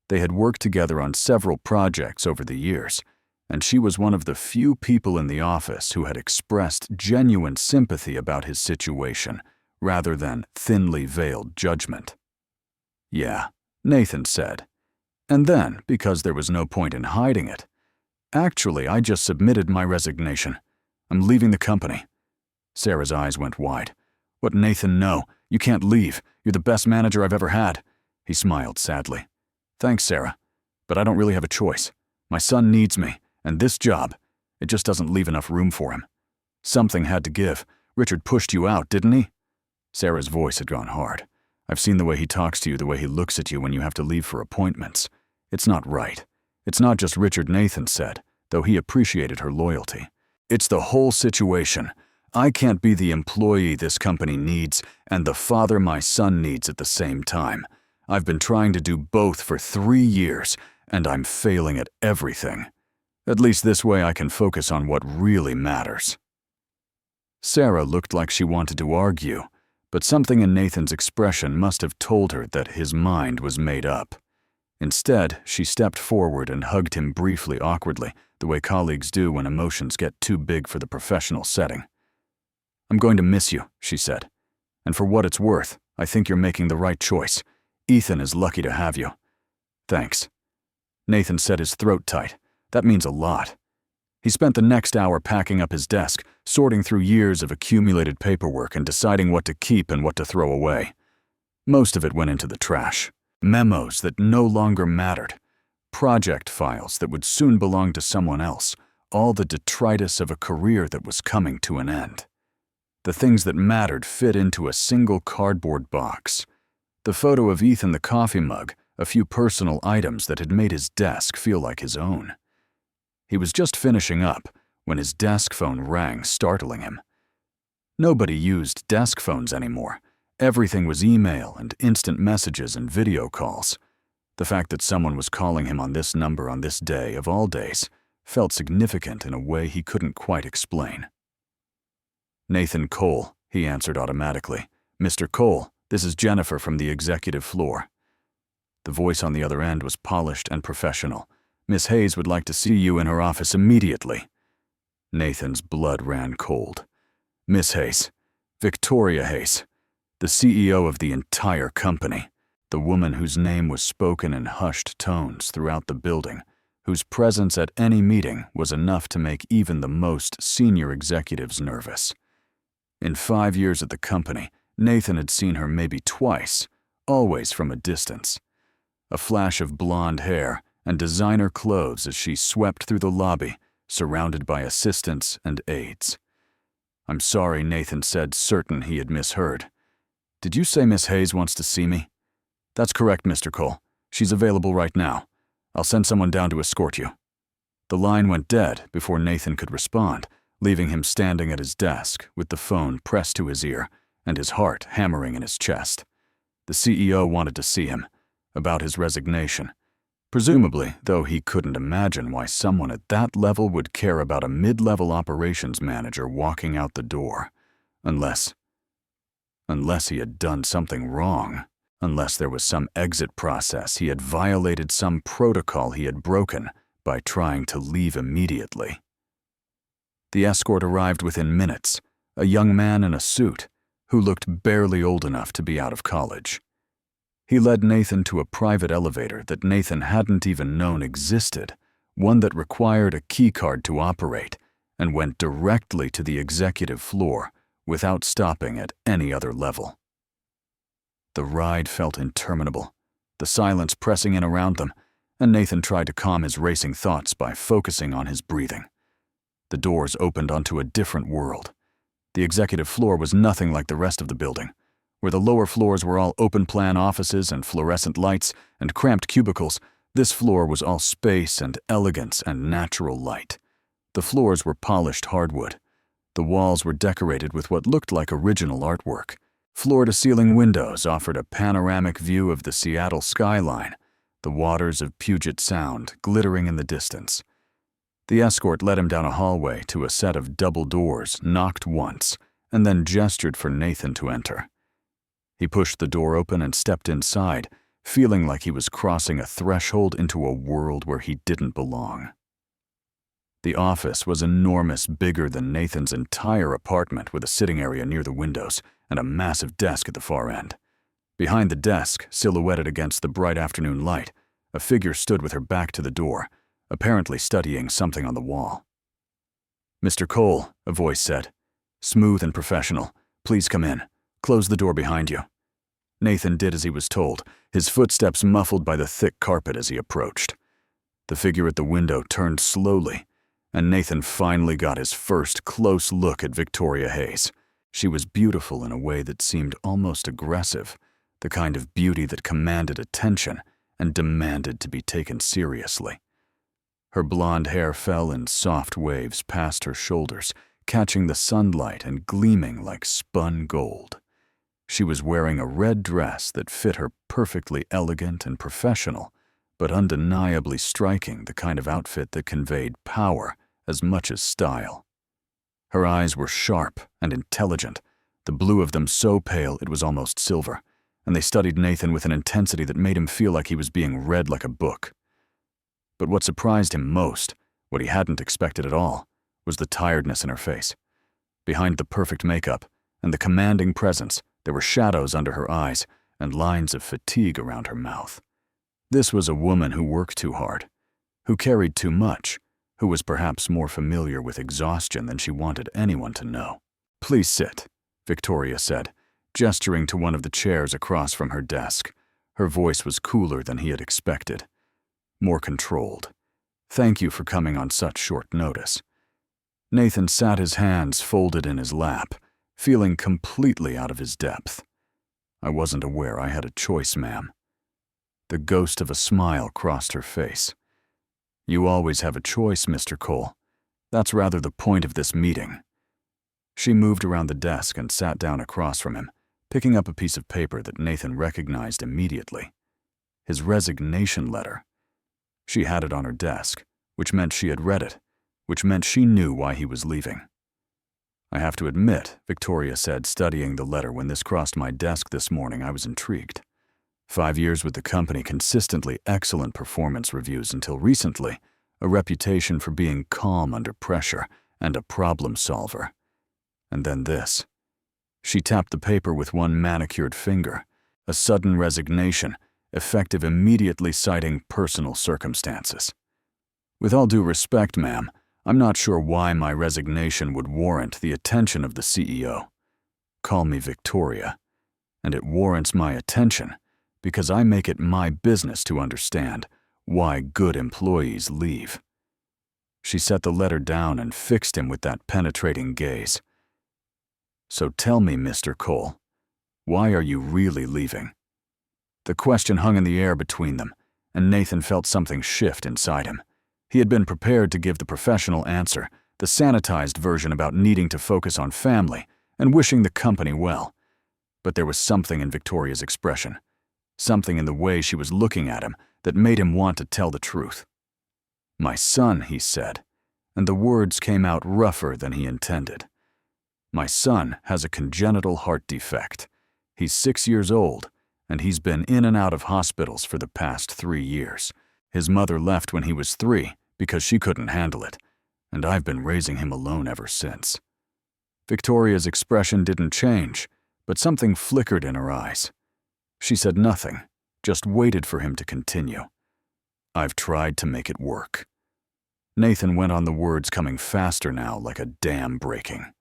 They had worked together on several projects over the years, and she was one of the few people in the office who had expressed genuine sympathy about his situation, rather than thinly veiled judgment. "Yeah," Nathan said. And then, because there was no point in hiding it, "Actually, I just submitted my resignation. I'm leaving the company." Sarah's eyes went wide. "What Nathan know? You can't leave. You're the best manager I've ever had." He smiled sadly. "Thanks, Sarah, but I don't really have a choice. My son needs me, and this job, it just doesn't leave enough room for him. Something had to give. Richard pushed you out, didn't he?" Sarah's voice had gone hard. "I've seen the way he talks to you, the way he looks at you when you have to leave for appointments. It's not right. It's not just Richard," Nathan said, though he appreciated her loyalty. "It's the whole situation. I can't be the employee this company needs and the father my son needs at the same time. I've been trying to do both for 3 years, and I'm failing at everything. At least this way I can focus on what really matters." Sarah looked like she wanted to argue, but something in Nathan's expression must have told her that his mind was made up. Instead, she stepped forward and hugged him briefly, awkwardly, the way colleagues do when emotions get too big for the professional setting. "I'm going to miss you," she said. "And for what it's worth, I think you're making the right choice. Ethan is lucky to have you." "Thanks." Nathan set his throat tight. That means a lot. He spent the next hour packing up his desk, sorting through years of accumulated paperwork and deciding what to keep and what to throw away. Most of it went into the trash. Memos that no longer mattered. Project files that would soon belong to someone else. All the detritus of a career that was coming to an end. The things that mattered fit into a single cardboard box. The photo of Ethan, the coffee mug, a few personal items that had made his desk feel like his own. He was just finishing up when his desk phone rang, startling him. Nobody used desk phones anymore. Everything was email and instant messages and video calls. The fact that someone was calling him on this number on this day of all days felt significant in a way he couldn't quite explain. "Nathan Cole," he answered automatically, Mr. Cole, this is Jennifer from the executive floor. The voice on the other end was polished and professional. Miss Hayes would like to see you in her office immediately. Nathan's blood ran cold. Miss Hayes, Victoria Hayes, the CEO of the entire company, the woman whose name was spoken in hushed tones throughout the building, whose presence at any meeting was enough to make even the most senior executives nervous. In 5 years at the company, Nathan had seen her maybe twice, always from a distance. A flash of blonde hair and designer clothes as she swept through the lobby, surrounded by assistants and aides. "I'm sorry," Nathan said, certain he had misheard. "Did you say Miss Hayes wants to see me?" "That's correct, Mr. Cole. She's available right now. I'll send someone down to escort you." The line went dead before Nathan could respond, leaving him standing at his desk with the phone pressed to his ear and his heart hammering in his chest. The CEO wanted to see him, about his resignation. Presumably, though he couldn't imagine why someone at that level would care about a mid-level operations manager walking out the door. Unless he had done something wrong. Unless there was some exit process he had violated, some protocol he had broken by trying to leave immediately. The escort arrived within minutes, a young man in a suit who looked barely old enough to be out of college. He led Nathan to a private elevator that Nathan hadn't even known existed, one that required a keycard to operate, and went directly to the executive floor without stopping at any other level. The ride felt interminable, the silence pressing in around them, and Nathan tried to calm his racing thoughts by focusing on his breathing. The doors opened onto a different world. The executive floor was nothing like the rest of the building, where the lower floors were all open-plan offices and fluorescent lights and cramped cubicles. This floor was all space and elegance and natural light. The floors were polished hardwood. The walls were decorated with what looked like original artwork. Floor-to-ceiling windows offered a panoramic view of the Seattle skyline, the waters of Puget Sound glittering in the distance. The escort led him down a hallway to a set of double doors, knocked once, and then gestured for Nathan to enter. He pushed the door open and stepped inside, feeling like he was crossing a threshold into a world where he didn't belong. The office was enormous, bigger than Nathan's entire apartment, with a sitting area near the windows and a massive desk at the far end. Behind the desk, silhouetted against the bright afternoon light, a figure stood with her back to the door, apparently studying something on the wall. "Mr. Cole," a voice said, smooth and professional, "please come in. Close the door behind you." Nathan did as he was told, his footsteps muffled by the thick carpet as he approached. The figure at the window turned slowly, and Nathan finally got his first close look at Victoria Hayes. She was beautiful in a way that seemed almost aggressive, the kind of beauty that commanded attention and demanded to be taken seriously. Her blonde hair fell in soft waves past her shoulders, catching the sunlight and gleaming like spun gold. She was wearing a red dress that fit her perfectly, elegant and professional, but undeniably striking, the kind of outfit that conveyed power as much as style. Her eyes were sharp and intelligent, the blue of them so pale it was almost silver, and they studied Nathan with an intensity that made him feel like he was being read like a book. But what surprised him most, what he hadn't expected at all, was the tiredness in her face. Behind the perfect makeup and the commanding presence, there were shadows under her eyes and lines of fatigue around her mouth. This was a woman who worked too hard, who carried too much, who was perhaps more familiar with exhaustion than she wanted anyone to know. "Please sit," Victoria said, gesturing to one of the chairs across from her desk. Her voice was cooler than he had expected, more controlled. "Thank you for coming on such short notice." Nathan sat, his hands folded in his lap, feeling completely out of his depth. "I wasn't aware I had a choice, ma'am." The ghost of a smile crossed her face. "You always have a choice, Mr. Cole. That's rather the point of this meeting." She moved around the desk and sat down across from him, picking up a piece of paper that Nathan recognized immediately. His resignation letter. She had it on her desk, which meant she had read it, which meant she knew why he was leaving. I have to admit, Victoria said, studying the letter. When this crossed my desk this morning, I was intrigued. 5 years with the company, consistently excellent performance reviews until recently, a reputation for being calm under pressure and a problem solver. And then this. She tapped the paper with one manicured finger. A sudden resignation, effective immediately, citing personal circumstances. With all due respect, ma'am, I'm not sure why my resignation would warrant the attention of the CEO. Call me Victoria, and it warrants my attention because I make it my business to understand why good employees leave. She set the letter down and fixed him with that penetrating gaze. So tell me, Mr. Cole, why are you really leaving? The question hung in the air between them, and Nathan felt something shift inside him. He had been prepared to give the professional answer, the sanitized version about needing to focus on family and wishing the company well. But there was something in Victoria's expression, something in the way she was looking at him that made him want to tell the truth. My son, he said, and the words came out rougher than he intended. My son has a congenital heart defect. He's 6 years old, and he's been in and out of hospitals for the past 3 years. His mother left when he was 3 because she couldn't handle it, and I've been raising him alone ever since. Victoria's expression didn't change, but something flickered in her eyes. She said nothing, just waited for him to continue. I've tried to make it work. Nathan went on, the words coming faster now, like a dam breaking.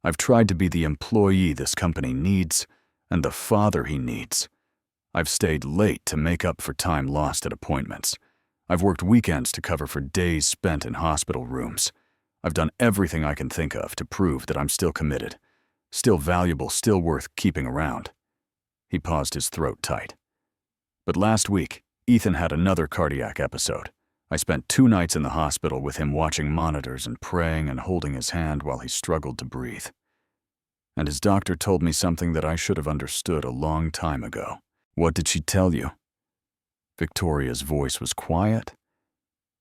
I've tried to be the employee this company needs and the father he needs. I've stayed late to make up for time lost at appointments. I've worked weekends to cover for days spent in hospital rooms. I've done everything I can think of to prove that I'm still committed, still valuable, still worth keeping around. He paused, his throat tight. But last week, Ethan had another cardiac episode. I spent 2 nights in the hospital with him, watching monitors and praying and holding his hand while he struggled to breathe. And his doctor told me something that I should have understood a long time ago. What did she tell you? Victoria's voice was quiet,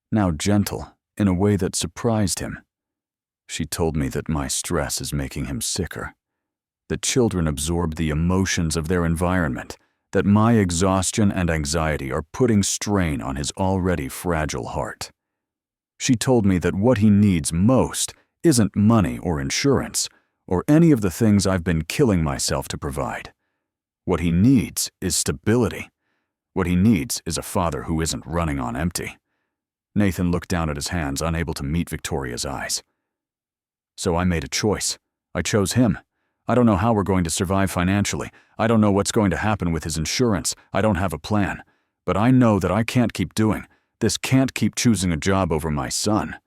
now gentle, in a way that surprised him. She told me that my stress is making him sicker, that children absorb the emotions of their environment, that my exhaustion and anxiety are putting strain on his already fragile heart. She told me that what he needs most isn't money or insurance, or any of the things I've been killing myself to provide. What he needs is stability. What he needs is a father who isn't running on empty. Nathan looked down at his hands, unable to meet Victoria's eyes. So I made a choice. I chose him. I don't know how we're going to survive financially. I don't know what's going to happen with his insurance. I don't have a plan. But I know that I can't keep doing this, can't keep choosing a job over my son.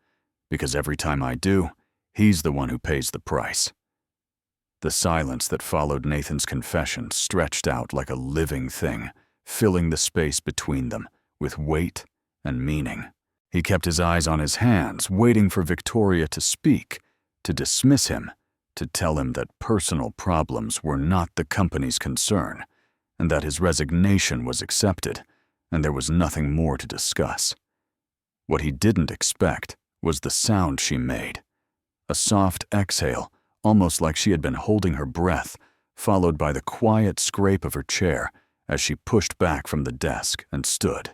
Because every time I do, he's the one who pays the price. The silence that followed Nathan's confession stretched out like a living thing, filling the space between them with weight and meaning. He kept his eyes on his hands, waiting for Victoria to speak, to dismiss him, to tell him that personal problems were not the company's concern, and that his resignation was accepted, and there was nothing more to discuss. What he didn't expect was the sound she made, a soft exhale, almost like she had been holding her breath, followed by the quiet scrape of her chair as she pushed back from the desk and stood.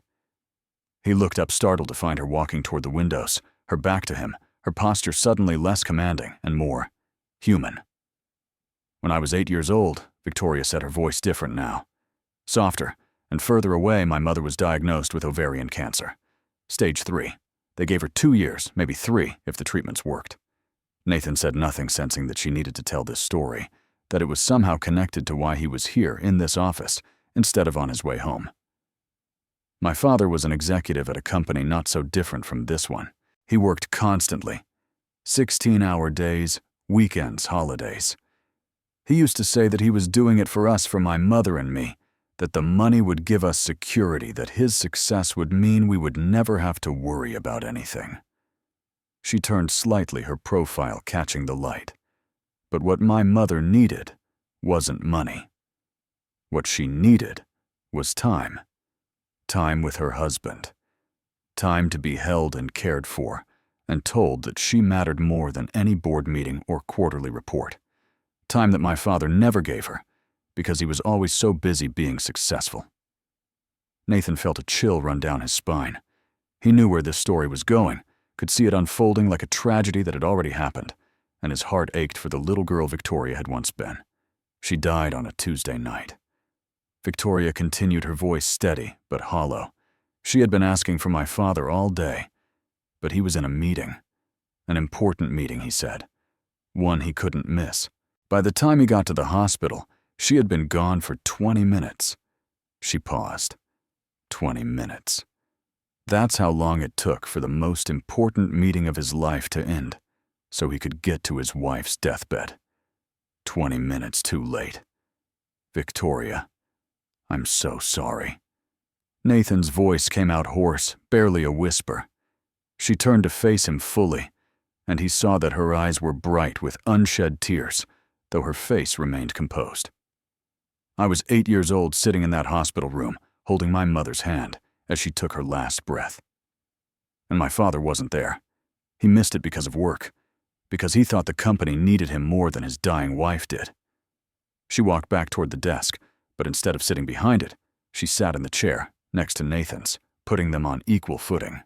He looked up, startled to find her walking toward the windows, her back to him, her posture suddenly less commanding and more human. When I was 8 years old, Victoria said, her voice different now. Softer, and further away, my mother was diagnosed with ovarian cancer. Stage 3. They gave her 2 years, maybe 3, if the treatments worked. Nathan said nothing, sensing that she needed to tell this story, that it was somehow connected to why he was here in this office instead of on his way home. My father was an executive at a company not so different from this one. He worked constantly, 16-hour days, weekends, holidays. He used to say that he was doing it for us, for my mother and me, that the money would give us security, that his success would mean we would never have to worry about anything. She turned slightly, her profile catching the light. But what my mother needed wasn't money. What she needed was time. Time with her husband. Time to be held and cared for, and told that she mattered more than any board meeting or quarterly report. Time that my father never gave her, because he was always so busy being successful. Nathan felt a chill run down his spine. He knew where this story was going, could see it unfolding like a tragedy that had already happened, and his heart ached for the little girl Victoria had once been. She died on a Tuesday night. Victoria continued, her voice steady but hollow. She had been asking for my father all day, but he was in a meeting. An important meeting, he said. One he couldn't miss. By the time he got to the hospital, she had been gone for 20 minutes. She paused. 20 minutes. That's how long it took for the most important meeting of his life to end, so he could get to his wife's deathbed. 20 minutes too late. Victoria, I'm so sorry. Nathan's voice came out hoarse, barely a whisper. She turned to face him fully, and he saw that her eyes were bright with unshed tears, though her face remained composed. I was 8 years old, sitting in that hospital room, holding my mother's hand as she took her last breath. And my father wasn't there. He missed it because of work, because he thought the company needed him more than his dying wife did. She walked back toward the desk, but instead of sitting behind it, she sat in the chair next to Nathan's, putting them on equal footing.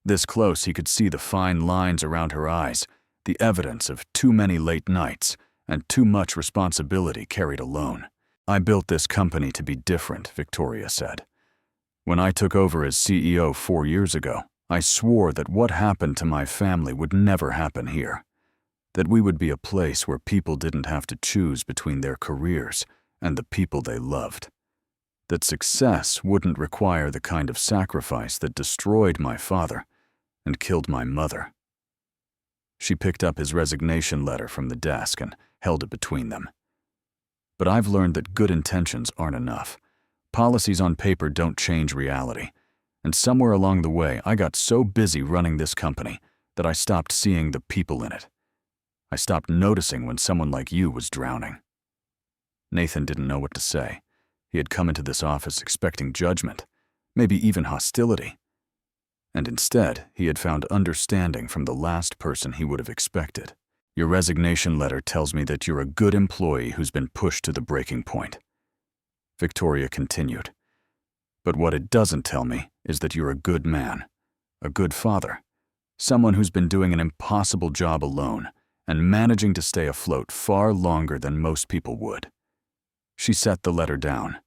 This close, he could see the fine lines around her eyes, the evidence of too many late nights and too much responsibility carried alone. I built this company to be different, Victoria said. When I took over as CEO 4 years ago, I swore that what happened to my family would never happen here. That we would be a place where people didn't have to choose between their careers and the people they loved. That success wouldn't require the kind of sacrifice that destroyed my father and killed my mother. She picked up his resignation letter from the desk and held it between them. But I've learned that good intentions aren't enough. Policies on paper don't change reality. And somewhere along the way, I got so busy running this company that I stopped seeing the people in it. I stopped noticing when someone like you was drowning. Nathan didn't know what to say. He had come into this office expecting judgment, maybe even hostility. And instead, he had found understanding from the last person he would have expected. Your resignation letter tells me that you're a good employee who's been pushed to the breaking point. Victoria continued. But what it doesn't tell me is that you're a good man, a good father, someone who's been doing an impossible job alone and managing to stay afloat far longer than most people would. She set the letter down.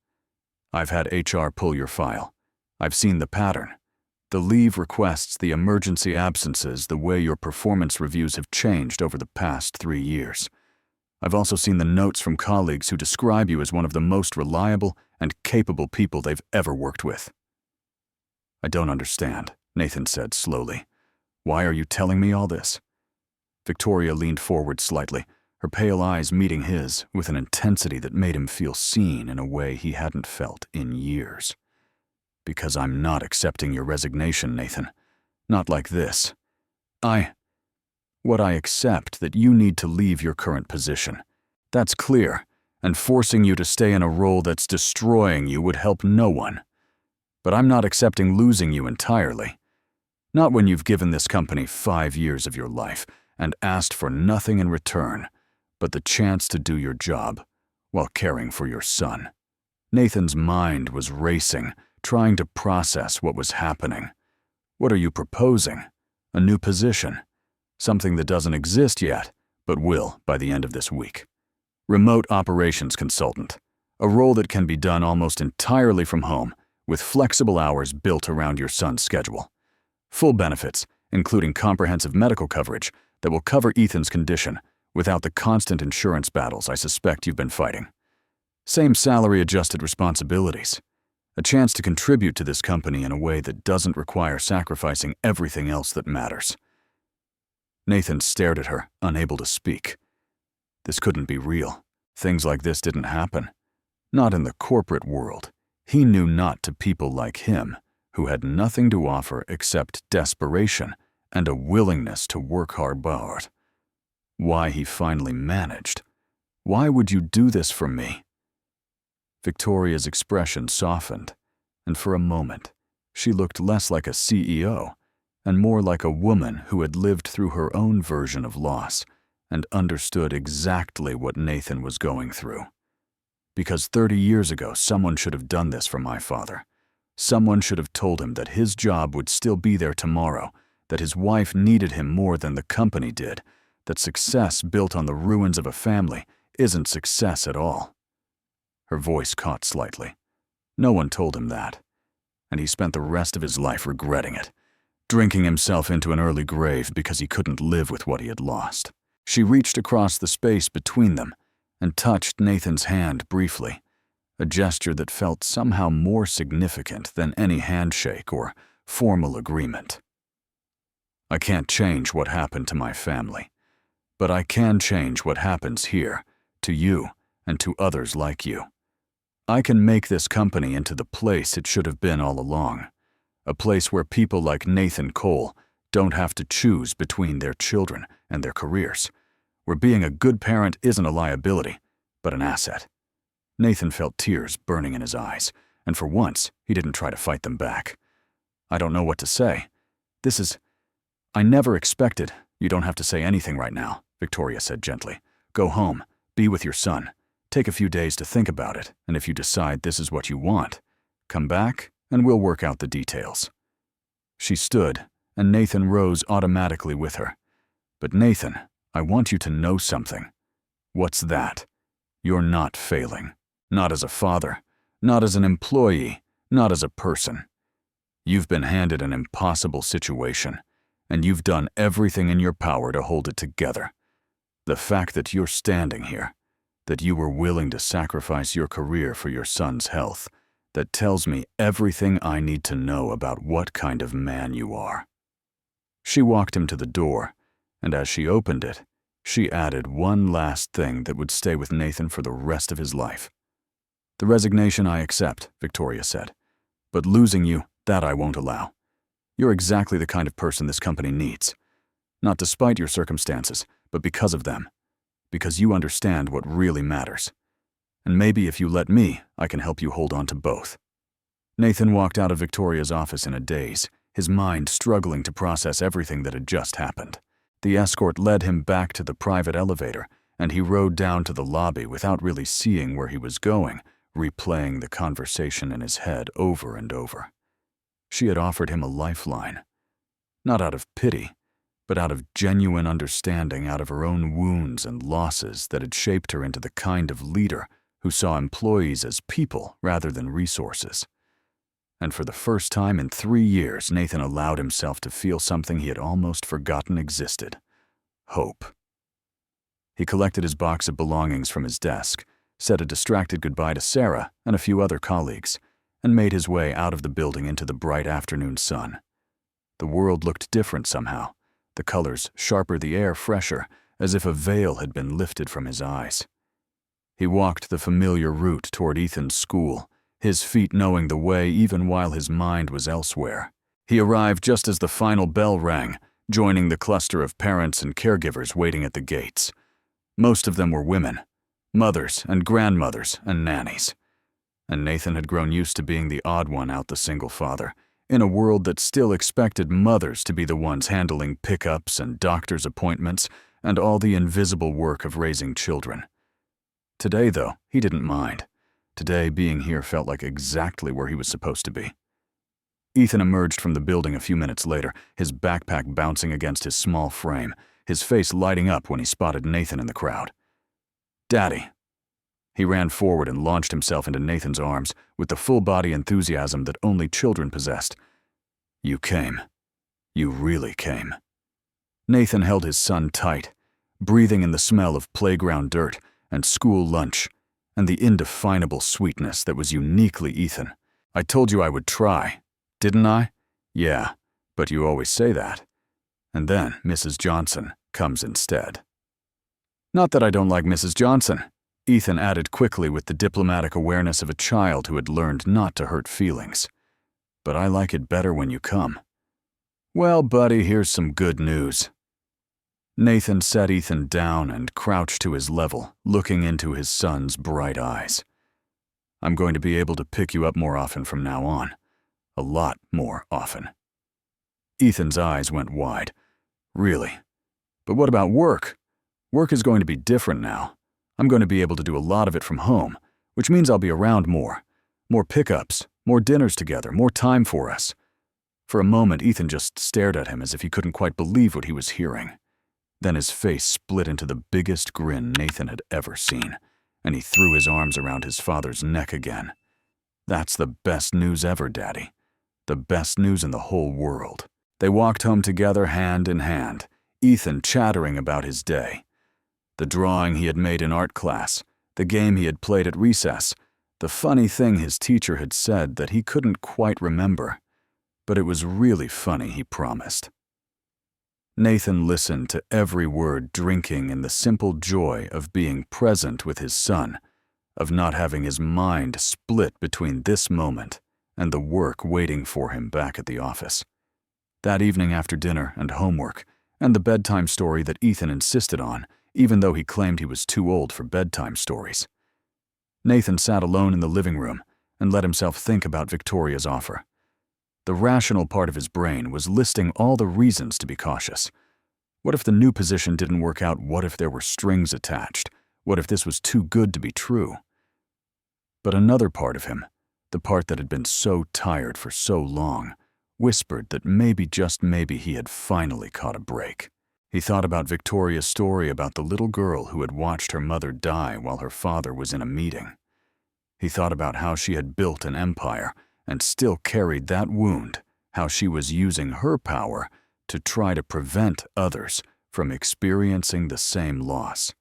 I've had HR pull your file. I've seen the pattern. The leave requests, the emergency absences, the way your performance reviews have changed over the past 3 years. I've also seen the notes from colleagues who describe you as one of the most reliable and capable people they've ever worked with. I don't understand, Nathan said slowly. Why are you telling me all this? Victoria leaned forward slightly, her pale eyes meeting his with an intensity that made him feel seen in a way he hadn't felt in years. Because I'm not accepting your resignation, Nathan. Not like this. I accept that you need to leave your current position. That's clear, and forcing you to stay in a role that's destroying you would help no one. But I'm not accepting losing you entirely. Not when you've given this company 5 years of your life and asked for nothing in return but the chance to do your job while caring for your son. Nathan's mind was racing, trying to process what was happening. What are you proposing? A new position? Something that doesn't exist yet, but will by the end of this week. Remote operations consultant, a role that can be done almost entirely from home, with flexible hours built around your son's schedule. Full benefits, including comprehensive medical coverage that will cover Ethan's condition without the constant insurance battles I suspect you've been fighting. Same salary-adjusted responsibilities. A chance to contribute to this company in a way that doesn't require sacrificing everything else that matters. Nathan stared at her, unable to speak. This couldn't be real. Things like this didn't happen. Not in the corporate world. He knew not to people like him, who had nothing to offer except desperation and a willingness to work hard. Why he finally managed. Why would you do this for me? Victoria's expression softened, and for a moment, she looked less like a CEO and more like a woman who had lived through her own version of loss and understood exactly what Nathan was going through. Because 30 years ago, someone should have done this for my father. Someone should have told him that his job would still be there tomorrow, that his wife needed him more than the company did, that success built on the ruins of a family isn't success at all. Her voice caught slightly. No one told him that, and he spent the rest of his life regretting it, drinking himself into an early grave because he couldn't live with what he had lost. She reached across the space between them and touched Nathan's hand briefly, a gesture that felt somehow more significant than any handshake or formal agreement. I can't change what happened to my family, but I can change what happens here, to you and to others like you. I can make this company into the place it should have been all along, a place where people like Nathan Cole don't have to choose between their children and their careers, where being a good parent isn't a liability, but an asset. Nathan felt tears burning in his eyes, and for once, he didn't try to fight them back. I don't know what to say. I never expected. You don't have to say anything right now, Victoria said gently. Go home, be with your son. Take a few days to think about it, and if you decide this is what you want, come back and we'll work out the details. She stood, and Nathan rose automatically with her. But Nathan, I want you to know something. What's that? You're not failing. Not as a father, not as an employee, not as a person. You've been handed an impossible situation, and you've done everything in your power to hold it together. The fact that you're standing here, that you were willing to sacrifice your career for your son's health, that tells me everything I need to know about what kind of man you are. She walked him to the door, and as she opened it, she added one last thing that would stay with Nathan for the rest of his life. The resignation I accept, Victoria said, but losing you, that I won't allow. You're exactly the kind of person this company needs. Not despite your circumstances, but because of them. Because you understand what really matters. And maybe if you let me, I can help you hold on to both. Nathan walked out of Victoria's office in a daze, his mind struggling to process everything that had just happened. The escort led him back to the private elevator, and he rode down to the lobby without really seeing where he was going, replaying the conversation in his head over and over. She had offered him a lifeline. Not out of pity, but out of genuine understanding out of her own wounds and losses that had shaped her into the kind of leader who saw employees as people rather than resources. And for the first time in 3 years, Nathan allowed himself to feel something he had almost forgotten existed: hope. He collected his box of belongings from his desk, said a distracted goodbye to Sarah and a few other colleagues, and made his way out of the building into the bright afternoon sun. The world looked different somehow, the colors sharper, the air fresher, as if a veil had been lifted from his eyes. He walked the familiar route toward Ethan's school, his feet knowing the way even while his mind was elsewhere. He arrived just as the final bell rang, joining the cluster of parents and caregivers waiting at the gates. Most of them were women, mothers and grandmothers and nannies. And Nathan had grown used to being the odd one out, the single father, in a world that still expected mothers to be the ones handling pickups and doctor's appointments and all the invisible work of raising children. Today, though, he didn't mind. Today, being here felt like exactly where he was supposed to be. Ethan emerged from the building a few minutes later, his backpack bouncing against his small frame, his face lighting up when he spotted Nathan in the crowd. "Daddy." He ran forward and launched himself into Nathan's arms with the full-body enthusiasm that only children possessed. "You came. You really came." Nathan held his son tight, breathing in the smell of playground dirt and school lunch and the indefinable sweetness that was uniquely Ethan. "I told you I would try, didn't I?" "Yeah, but you always say that." And then Mrs. Johnson comes instead. "Not that I don't like Mrs. Johnson," Ethan added quickly with the diplomatic awareness of a child who had learned not to hurt feelings. "But I like it better when you come." "Well, buddy, here's some good news." Nathan set Ethan down and crouched to his level, looking into his son's bright eyes. "I'm going to be able to pick you up more often from now on. A lot more often." Ethan's eyes went wide. Really? But what about work? Work is going to be different now. I'm going to be able to do a lot of it from home, which means I'll be around more. More pickups, more dinners together, more time for us. For a moment, Ethan just stared at him as if he couldn't quite believe what he was hearing. Then his face split into the biggest grin Nathan had ever seen, and he threw his arms around his father's neck again. That's the best news ever, Daddy. The best news in the whole world. They walked home together hand in hand, Ethan chattering about his day. The drawing he had made in art class, the game he had played at recess, the funny thing his teacher had said that he couldn't quite remember. But it was really funny, he promised. Nathan listened to every word, drinking in the simple joy of being present with his son, of not having his mind split between this moment and the work waiting for him back at the office. That evening after dinner and homework, and the bedtime story that Ethan insisted on, even though he claimed he was too old for bedtime stories. Nathan sat alone in the living room and let himself think about Victoria's offer. The rational part of his brain was listing all the reasons to be cautious. What if the new position didn't work out? What if there were strings attached? What if this was too good to be true? But another part of him, the part that had been so tired for so long, whispered that maybe, just maybe, he had finally caught a break. He thought about Victoria's story about the little girl who had watched her mother die while her father was in a meeting. He thought about how she had built an empire and still carried that wound, how she was using her power to try to prevent others from experiencing the same loss.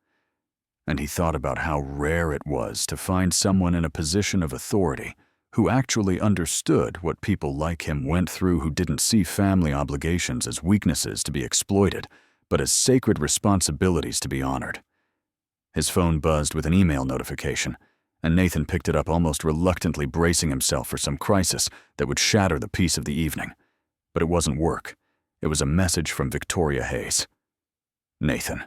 And he thought about how rare it was to find someone in a position of authority who actually understood what people like him went through, who didn't see family obligations as weaknesses to be exploited, but as sacred responsibilities to be honored. His phone buzzed with an email notification, and Nathan picked it up, almost reluctantly, bracing himself for some crisis that would shatter the peace of the evening. But it wasn't work. It was a message from Victoria Hayes. Nathan,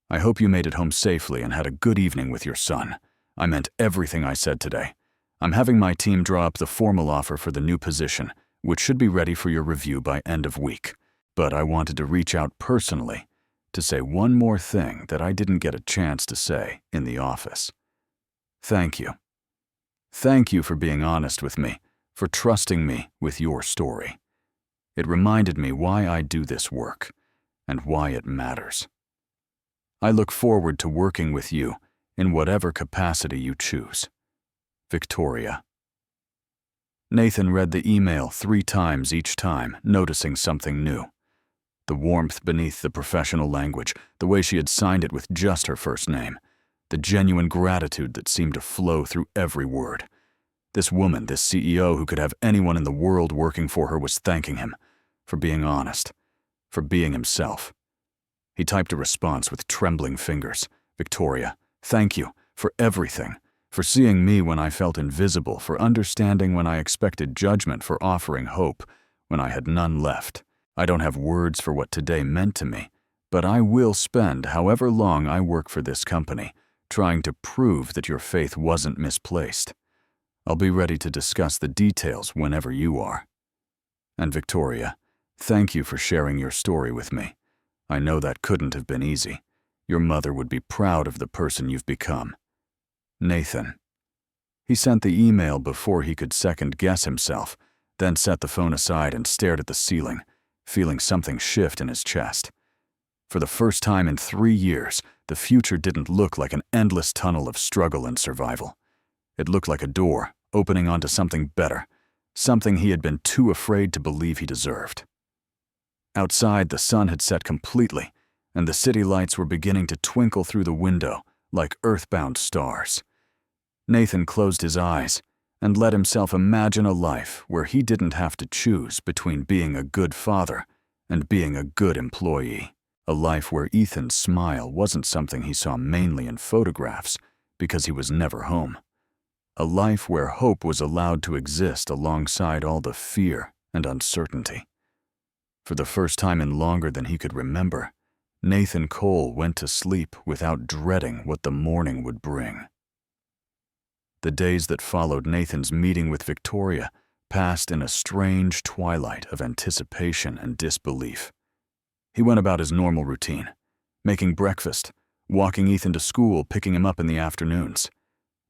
I hope you made it home safely and had a good evening with your son. I meant everything I said today. I'm having my team draw up the formal offer for the new position, which should be ready for your review by end of week. But I wanted to reach out personally to say one more thing that I didn't get a chance to say in the office. Thank you. Thank you for being honest with me, for trusting me with your story. It reminded me why I do this work and why it matters. I look forward to working with you in whatever capacity you choose. Victoria. Nathan read the email 3 times each time, noticing something new. The warmth beneath the professional language, the way she had signed it with just her first name, the genuine gratitude that seemed to flow through every word. This woman, this CEO who could have anyone in the world working for her, was thanking him for being honest, for being himself. He typed a response with trembling fingers. Victoria, thank you for everything, for seeing me when I felt invisible, for understanding when I expected judgment, for offering hope when I had none left. I don't have words for what today meant to me, but I will spend however long I work for this company trying to prove that your faith wasn't misplaced. I'll be ready to discuss the details whenever you are. And Victoria, thank you for sharing your story with me. I know that couldn't have been easy. Your mother would be proud of the person you've become. Nathan. He sent the email before he could second-guess himself, then set the phone aside and stared at the ceiling, feeling something shift in his chest. For the first time in 3 years, the future didn't look like an endless tunnel of struggle and survival. It looked like a door opening onto something better, something he had been too afraid to believe he deserved. Outside, the sun had set completely, and the city lights were beginning to twinkle through the window like earthbound stars. Nathan closed his eyes and let himself imagine a life where he didn't have to choose between being a good father and being a good employee. A life where Ethan's smile wasn't something he saw mainly in photographs because he was never home. A life where hope was allowed to exist alongside all the fear and uncertainty. For the first time in longer than he could remember, Nathan Cole went to sleep without dreading what the morning would bring. The days that followed Nathan's meeting with Victoria passed in a strange twilight of anticipation and disbelief. He went about his normal routine, making breakfast, walking Ethan to school, picking him up in the afternoons.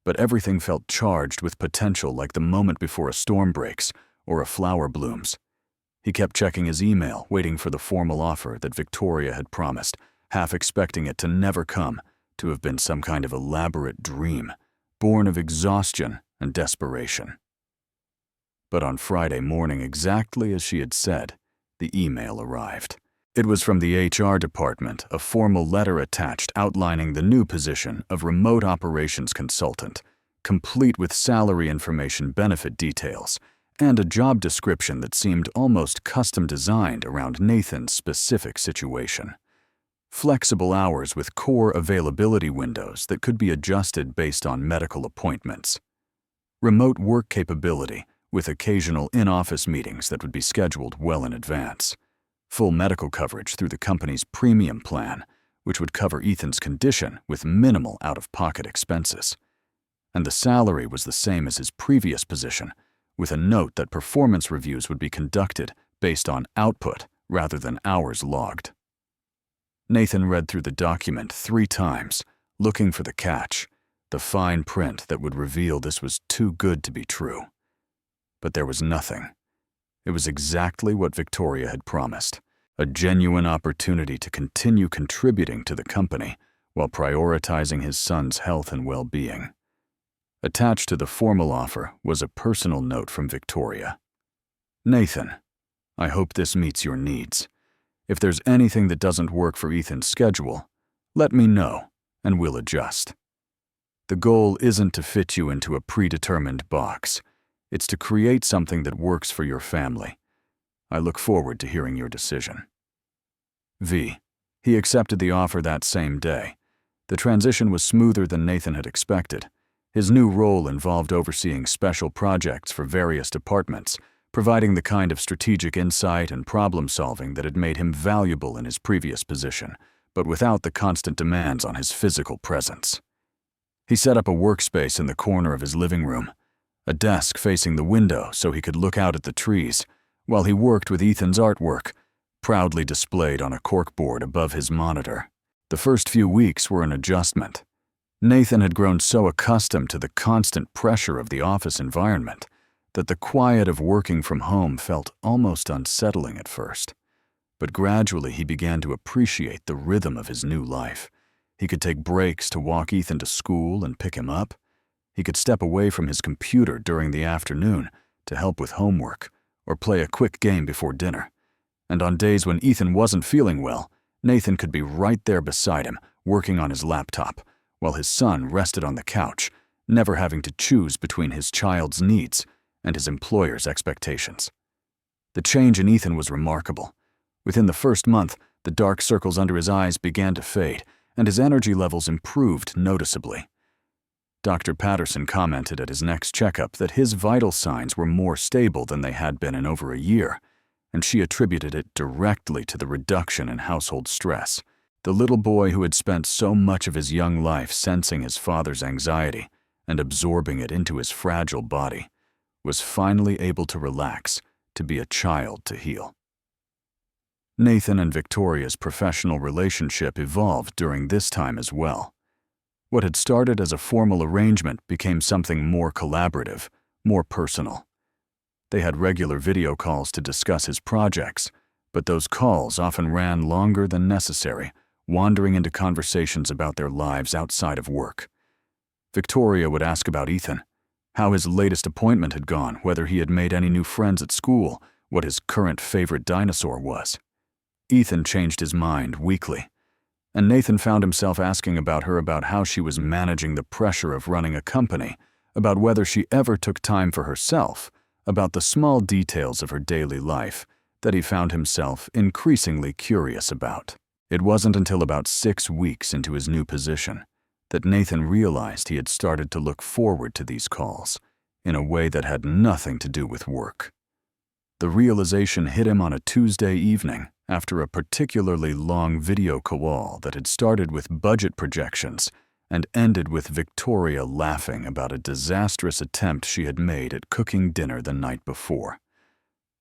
But everything felt charged with potential, like the moment before a storm breaks or a flower blooms. He kept checking his email, waiting for the formal offer that Victoria had promised, half expecting it to never come, to have been some kind of elaborate dream, born of exhaustion and desperation. But on Friday morning, exactly as she had said, the email arrived. It was from the HR department, a formal letter attached outlining the new position of remote operations consultant, complete with salary information, benefit details, and a job description that seemed almost custom designed around Nathan's specific situation. Flexible hours with core availability windows that could be adjusted based on medical appointments. Remote work capability with occasional in-office meetings that would be scheduled well in advance. Full medical coverage through the company's premium plan, which would cover Ethan's condition with minimal out-of-pocket expenses. And the salary was the same as his previous position, with a note that performance reviews would be conducted based on output rather than hours logged. Nathan read through the document 3 times, looking for the catch, the fine print that would reveal this was too good to be true. But there was nothing. It was exactly what Victoria had promised, a genuine opportunity to continue contributing to the company while prioritizing his son's health and well-being. Attached to the formal offer was a personal note from Victoria. Nathan, I hope this meets your needs. If there's anything that doesn't work for Ethan's schedule, let me know and we'll adjust. The goal isn't to fit you into a predetermined box. It's to create something that works for your family. I look forward to hearing your decision. V. He accepted the offer that same day. The transition was smoother than Nathan had expected. His new role involved overseeing special projects for various departments, providing the kind of strategic insight and problem-solving that had made him valuable in his previous position, but without the constant demands on his physical presence. He set up a workspace in the corner of his living room, a desk facing the window so he could look out at the trees, while he worked with Ethan's artwork, proudly displayed on a corkboard above his monitor. The first few weeks were an adjustment. Nathan had grown so accustomed to the constant pressure of the office environment that the quiet of working from home felt almost unsettling at first. But gradually he began to appreciate the rhythm of his new life. He could take breaks to walk Ethan to school and pick him up. He could step away from his computer during the afternoon to help with homework or play a quick game before dinner. And on days when Ethan wasn't feeling well, Nathan could be right there beside him, working on his laptop, while his son rested on the couch, never having to choose between his child's needs and his employer's expectations. The change in Ethan was remarkable. Within the first month, the dark circles under his eyes began to fade, and his energy levels improved noticeably. Dr. Patterson commented at his next checkup that his vital signs were more stable than they had been in over a year, and she attributed it directly to the reduction in household stress. The little boy who had spent so much of his young life sensing his father's anxiety and absorbing it into his fragile body was finally able to relax, to be a child to heal. Nathan and Victoria's professional relationship evolved during this time as well. What had started as a formal arrangement became something more collaborative, more personal. They had regular video calls to discuss his projects, but those calls often ran longer than necessary, wandering into conversations about their lives outside of work. Victoria would ask about Ethan, how his latest appointment had gone, whether he had made any new friends at school, what his current favorite dinosaur was. Ethan changed his mind weekly, and Nathan found himself asking about her, about how she was managing the pressure of running a company, about whether she ever took time for herself, about the small details of her daily life that he found himself increasingly curious about. It wasn't until about 6 weeks into his new position that Nathan realized he had started to look forward to these calls in a way that had nothing to do with work. The realization hit him on a Tuesday evening after a particularly long video call that had started with budget projections and ended with Victoria laughing about a disastrous attempt she had made at cooking dinner the night before.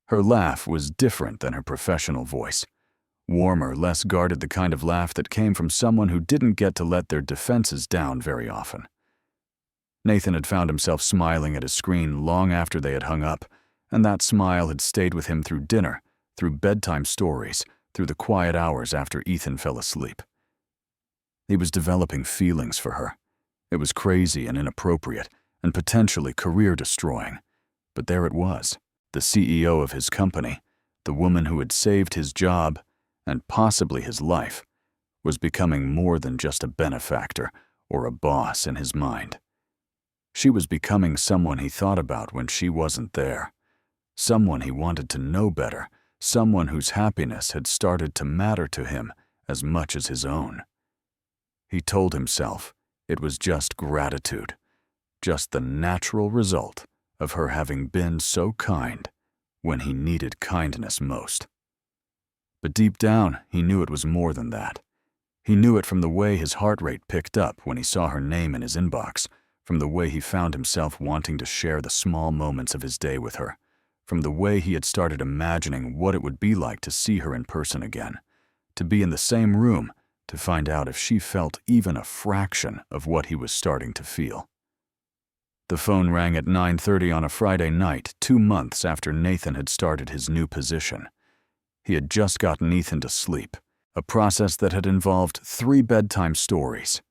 Her laugh was different than her professional voice. Warmer, less guarded, the kind of laugh that came from someone who didn't get to let their defenses down very often. Nathan had found himself smiling at his screen long after they had hung up, and that smile had stayed with him through dinner, through bedtime stories, through the quiet hours after Ethan fell asleep. He was developing feelings for her. It was crazy and inappropriate, and potentially career-destroying. But there it was, the CEO of his company, the woman who had saved his job, and possibly his life, was becoming more than just a benefactor or a boss in his mind. She was becoming someone he thought about when she wasn't there, someone he wanted to know better, someone whose happiness had started to matter to him as much as his own. He told himself it was just gratitude, just the natural result of her having been so kind when he needed kindness most. But deep down, he knew it was more than that. He knew it from the way his heart rate picked up when he saw her name in his inbox, from the way he found himself wanting to share the small moments of his day with her, from the way he had started imagining what it would be like to see her in person again, to be in the same room, to find out if she felt even a fraction of what he was starting to feel. The phone rang at 9:30 on a Friday night, 2 months after Nathan had started his new position. He had just gotten Ethan to sleep, a process that had involved 3 bedtime stories,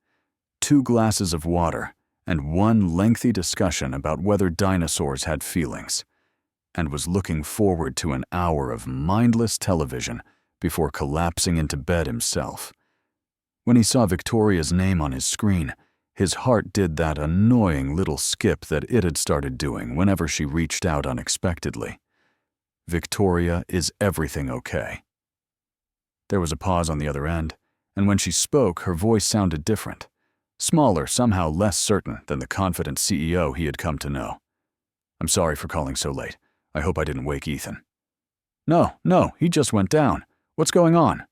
2 glasses of water, and 1 lengthy discussion about whether dinosaurs had feelings, and was looking forward to an hour of mindless television before collapsing into bed himself. When he saw Victoria's name on his screen, his heart did that annoying little skip that it had started doing whenever she reached out unexpectedly. Victoria, is everything okay? There was a pause on the other end, and when she spoke, her voice sounded different. Smaller, somehow less certain than the confident CEO he had come to know. "I'm sorry for calling so late. I hope I didn't wake Ethan." No, he just went down. What's going on?"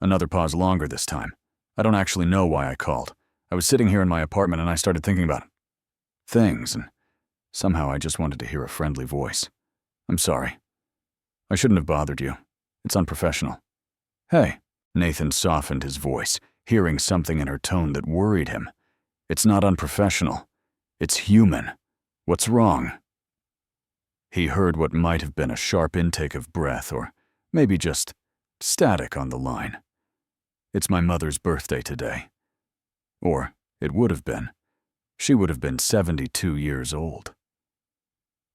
Another pause, longer this time. "I don't actually know why I called. I was sitting here in my apartment and I started thinking about things, and somehow I just wanted to hear a friendly voice. I'm sorry. I shouldn't have bothered you. It's unprofessional." "Hey," Nathan softened his voice, hearing something in her tone that worried him. "It's not unprofessional. It's human. What's wrong?" He heard what might have been a sharp intake of breath, or maybe just static on the line. "It's my mother's birthday today." Or it would have been. She would have been 72 years old.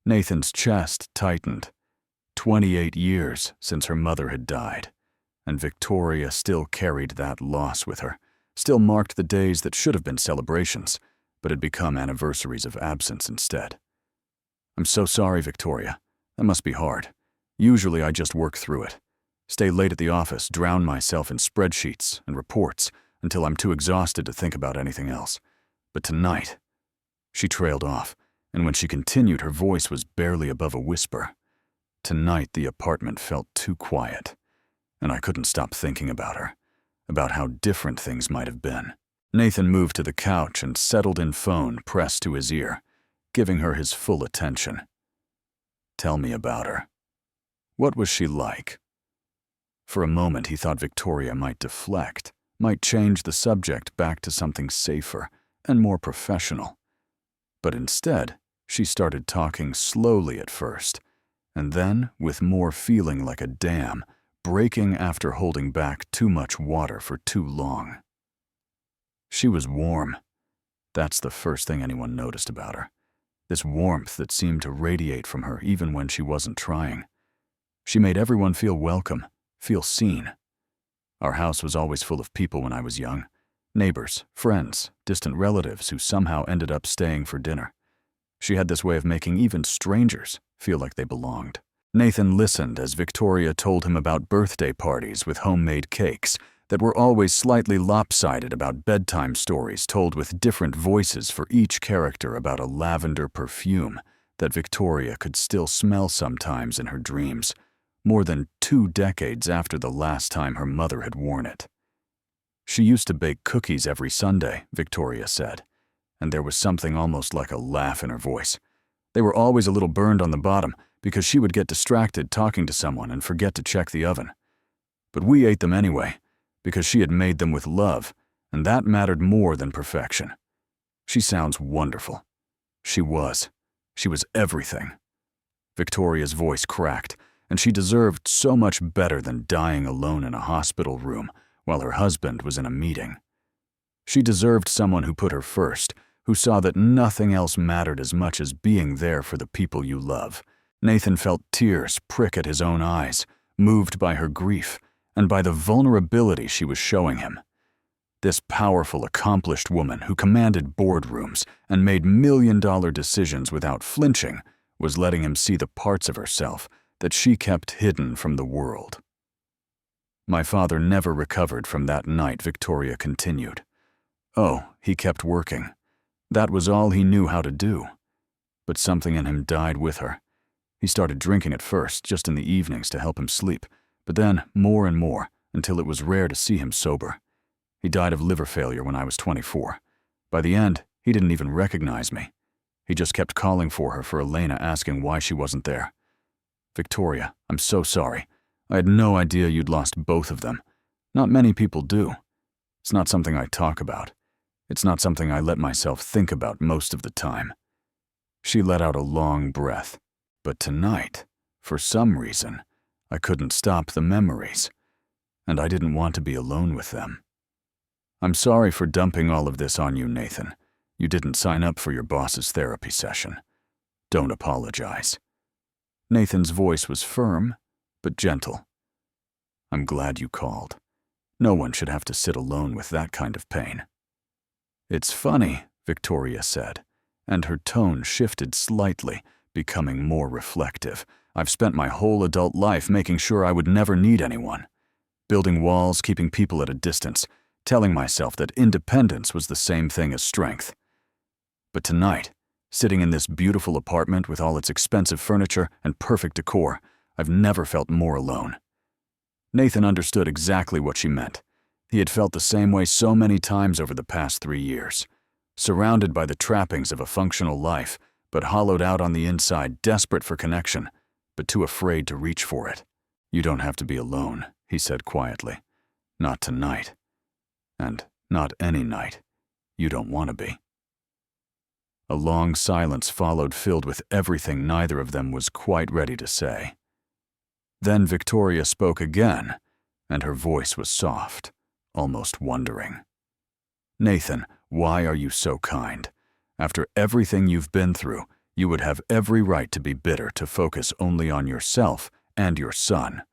Nathan's chest tightened. 28 years since her mother had died, and Victoria still carried that loss with her, still marked the days that should have been celebrations, but had become anniversaries of absence instead. "I'm so sorry, Victoria. That must be hard. Usually I just work through it. Stay late at the office, drown myself in spreadsheets and reports until I'm too exhausted to think about anything else. But tonight..." She trailed off, and when she continued, her voice was barely above a whisper. "Tonight the apartment felt too quiet, and I couldn't stop thinking about her, about how different things might have been." Nathan moved to the couch and settled in, phone pressed to his ear, giving her his full attention. "Tell me about her. What was she like?" For a moment he thought Victoria might deflect, might change the subject back to something safer and more professional. But instead, she started talking slowly at first, and then, with more feeling like a dam, breaking after holding back too much water for too long. She was warm. That's the first thing anyone noticed about her. This warmth that seemed to radiate from her even when she wasn't trying. She made everyone feel welcome, feel seen. Our house was always full of people when I was young. Neighbors, friends, distant relatives who somehow ended up staying for dinner. She had this way of making even strangers feel like they belonged. Nathan listened as Victoria told him about birthday parties with homemade cakes that were always slightly lopsided, about bedtime stories told with different voices for each character, about a lavender perfume that Victoria could still smell sometimes in her dreams, more than 2 decades after the last time her mother had worn it. She used to bake cookies every Sunday, Victoria said, and there was something almost like a laugh in her voice. They were always a little burned on the bottom because she would get distracted talking to someone and forget to check the oven. But we ate them anyway, because she had made them with love, and that mattered more than perfection. She sounds wonderful. She was. She was everything. Victoria's voice cracked, and she deserved so much better than dying alone in a hospital room while her husband was in a meeting. She deserved someone who put her first, who saw that nothing else mattered as much as being there for the people you love. Nathan felt tears prick at his own eyes, moved by her grief and by the vulnerability she was showing him. This powerful, accomplished woman who commanded boardrooms and made million-dollar decisions without flinching was letting him see the parts of herself that she kept hidden from the world. My father never recovered from that night, Victoria continued. Oh, he kept working. That was all he knew how to do. But something in him died with her. He started drinking at first, just in the evenings to help him sleep, but then more and more, until it was rare to see him sober. He died of liver failure when I was 24. By the end, he didn't even recognize me. He just kept calling for her for Elena, asking why she wasn't there. Victoria, I'm so sorry. I had no idea you'd lost both of them. Not many people do. It's not something I talk about. It's not something I let myself think about most of the time. She let out a long breath. But tonight, for some reason, I couldn't stop the memories, and I didn't want to be alone with them. I'm sorry for dumping all of this on you, Nathan. You didn't sign up for your boss's therapy session. Don't apologize. Nathan's voice was firm, but gentle. I'm glad you called. No one should have to sit alone with that kind of pain. It's funny, Victoria said, and her tone shifted slightly, becoming more reflective. I've spent my whole adult life making sure I would never need anyone. Building walls, keeping people at a distance, telling myself that independence was the same thing as strength. But tonight, sitting in this beautiful apartment with all its expensive furniture and perfect decor, I've never felt more alone. Nathan understood exactly what she meant. He had felt the same way so many times over the past 3 years. Surrounded by the trappings of a functional life, but hollowed out on the inside, desperate for connection, but too afraid to reach for it. You don't have to be alone, he said quietly. Not tonight. And not any night. You don't want to be. A long silence followed, filled with everything neither of them was quite ready to say. Then Victoria spoke again, and her voice was soft, almost wondering. Nathan, why are you so kind? After everything you've been through, you would have every right to be bitter, to focus only on yourself and your son.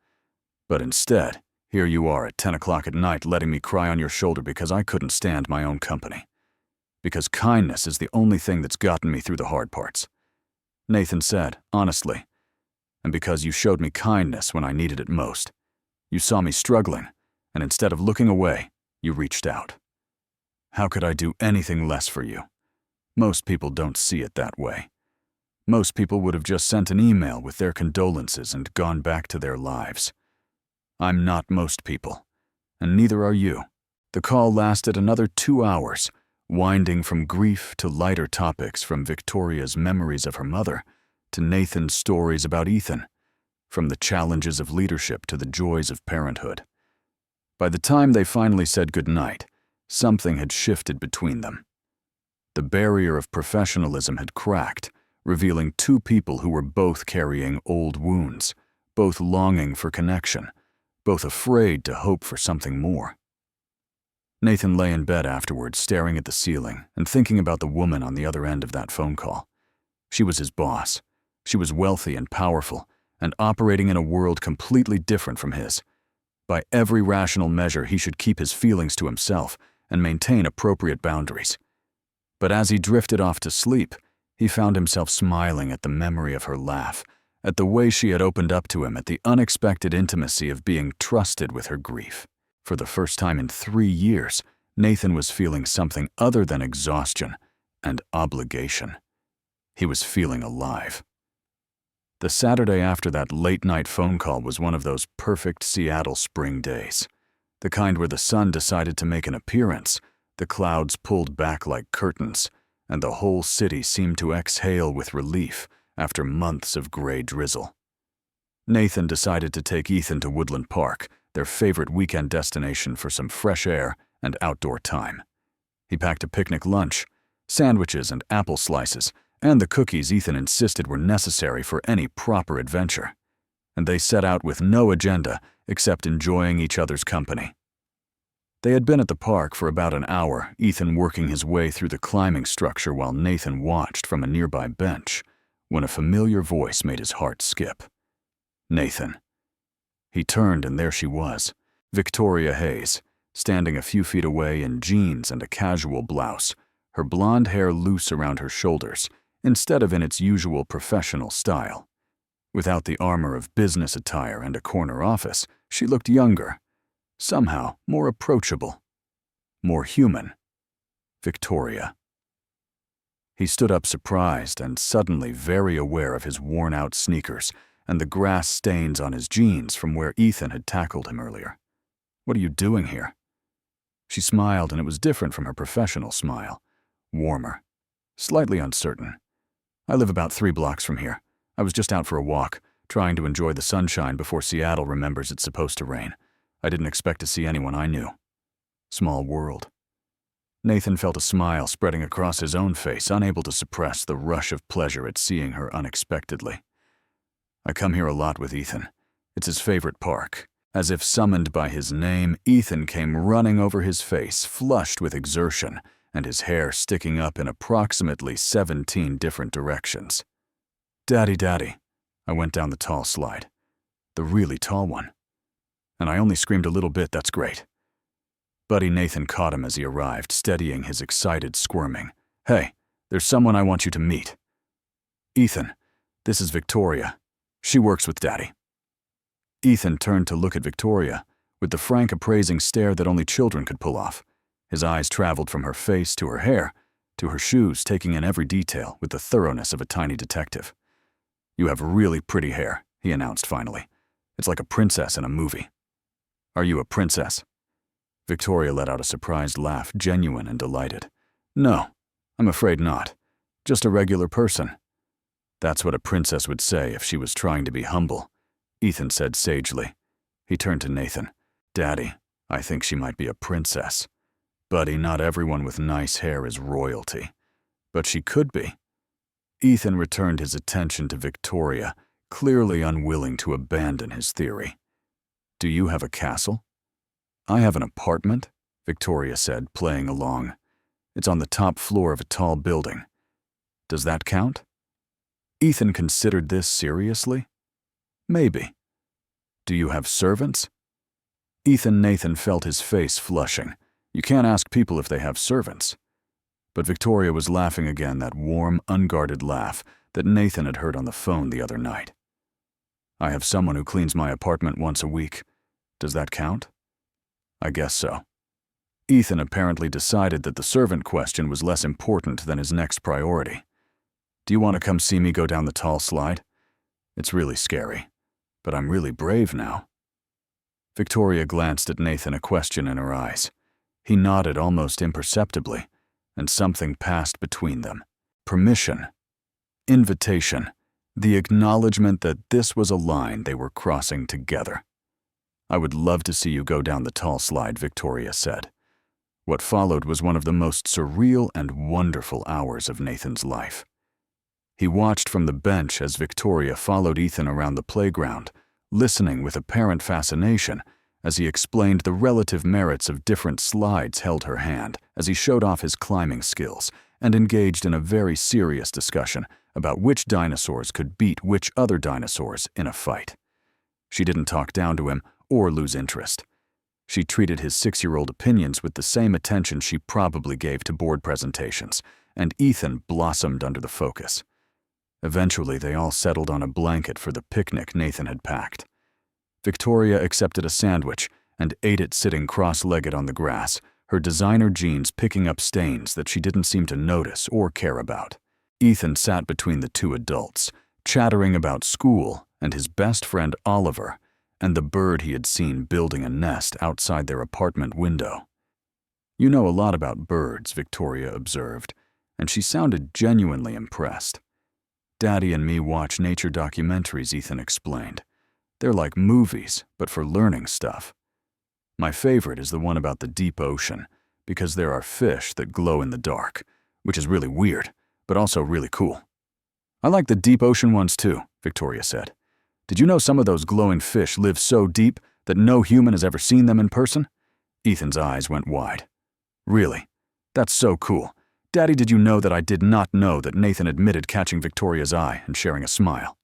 But instead, here you are at 10 o'clock at night letting me cry on your shoulder because I couldn't stand my own company. Because kindness is the only thing that's gotten me through the hard parts. Nathan said, honestly. And because you showed me kindness when I needed it most. You saw me struggling, and instead of looking away, you reached out. How could I do anything less for you? Most people don't see it that way. Most people would have just sent an email with their condolences and gone back to their lives. I'm not most people, and neither are you. The call lasted another 2 hours, winding from grief to lighter topics, from Victoria's memories of her mother to Nathan's stories about Ethan, from the challenges of leadership to the joys of parenthood. By the time they finally said goodnight, something had shifted between them. The barrier of professionalism had cracked, revealing two people who were both carrying old wounds, both longing for connection, both afraid to hope for something more. Nathan lay in bed afterwards, staring at the ceiling and thinking about the woman on the other end of that phone call. She was his boss. She was wealthy and powerful, and operating in a world completely different from his. By every rational measure, he should keep his feelings to himself and maintain appropriate boundaries. But as he drifted off to sleep, he found himself smiling at the memory of her laugh, at the way she had opened up to him, at the unexpected intimacy of being trusted with her grief. For the first time in 3 years, Nathan was feeling something other than exhaustion and obligation. He was feeling alive. The Saturday after that late-night phone call was one of those perfect Seattle spring days. the kind where the sun decided to make an appearance, the clouds pulled back like curtains, and the whole city seemed to exhale with relief after months of gray drizzle. Nathan decided to take Ethan to Woodland Park, their favorite weekend destination for some fresh air and outdoor time. He packed a picnic lunch, sandwiches and apple slices, and the cookies Ethan insisted were necessary for any proper adventure. And they set out with no agenda except enjoying each other's company. They had been at the park for about an hour, Ethan working his way through the climbing structure while Nathan watched from a nearby bench, when a familiar voice made his heart skip. Nathan. He turned and there she was, Victoria Hayes, standing a few feet away in jeans and a casual blouse, her blonde hair loose around her shoulders, instead of in its usual professional style. Without the armor of business attire and a corner office, she looked younger, somehow more approachable, more human. Victoria. He stood up surprised and suddenly very aware of his worn-out sneakers and the grass stains on his jeans from where Ethan had tackled him earlier. "What are you doing here?" She smiled, and it was different from her professional smile, warmer, slightly uncertain. "I live about 3 blocks from here. I was just out for a walk, trying to enjoy the sunshine before Seattle remembers it's supposed to rain. I didn't expect to see anyone I knew." Small world. Nathan felt a smile spreading across his own face, unable to suppress the rush of pleasure at seeing her unexpectedly. "I come here a lot with Ethan. It's his favorite park." As if summoned by his name, Ethan came running over his face, flushed with exertion, and his hair sticking up in approximately 17 different directions. "Daddy, Daddy." I went down the tall slide. The really tall one. "And I only screamed a little bit, that's great." Buddy Nathan caught him as he arrived, steadying his excited squirming. "Hey, there's someone I want you to meet." "Ethan, this is Victoria. She works with Daddy." Ethan turned to look at Victoria, with the frank appraising stare that only children could pull off. His eyes traveled from her face to her hair, to her shoes, taking in every detail with the thoroughness of a tiny detective. "You have really pretty hair," he announced finally. "It's like a princess in a movie." "Are you a princess?" Victoria let out a surprised laugh, genuine and delighted. "No, I'm afraid not. Just a regular person." "That's what a princess would say if she was trying to be humble," Ethan said sagely. He turned to Nathan. "Daddy, I think she might be a princess. Buddy, not everyone with nice hair is royalty. But she could be." Ethan returned his attention to Victoria, clearly unwilling to abandon his theory. "Do you have a castle?" "I have an apartment," Victoria said, playing along. "It's on the top floor of a tall building. Does that count?" Ethan considered this seriously. "Maybe." "Do you have servants?" Nathan felt his face flushing. You can't ask people if they have servants. But Victoria was laughing again, that warm, unguarded laugh that Nathan had heard on the phone the other night. "I have someone who cleans my apartment once a week. Does that count?" "I guess so." Ethan apparently decided that the servant question was less important than his next priority. "Do you want to come see me go down the tall slide? It's really scary, but I'm really brave now." Victoria glanced at Nathan, a question in her eyes. He nodded almost imperceptibly, and something passed between them. Permission. Invitation. The acknowledgement that this was a line they were crossing together. "I would love to see you go down the tall slide," Victoria said. What followed was one of the most surreal and wonderful hours of Nathan's life. He watched from the bench as Victoria followed Ethan around the playground, listening with apparent fascination as he explained the relative merits of different slides, held her hand as he showed off his climbing skills, and engaged in a very serious discussion about which dinosaurs could beat which other dinosaurs in a fight. She didn't talk down to him or lose interest. She treated his 6-year-old opinions with the same attention she probably gave to board presentations, and Ethan blossomed under the focus. Eventually, they all settled on a blanket for the picnic Nathan had packed. Victoria accepted a sandwich and ate it sitting cross-legged on the grass, her designer jeans picking up stains that she didn't seem to notice or care about. Ethan sat between the two adults, chattering about school and his best friend Oliver, and the bird he had seen building a nest outside their apartment window. "You know a lot about birds," Victoria observed, and she sounded genuinely impressed. "Daddy and me watch nature documentaries," Ethan explained. "They're like movies, but for learning stuff. My favorite is the one about the deep ocean, because there are fish that glow in the dark, which is really weird, but also really cool." "I like the deep ocean ones too," Victoria said. "Did you know some of those glowing fish live so deep that no human has ever seen them in person?" Ethan's eyes went wide. "Really? That's so cool. Daddy, did you know that I did not know that?" Nathan admitted, catching Victoria's eye and sharing a smile.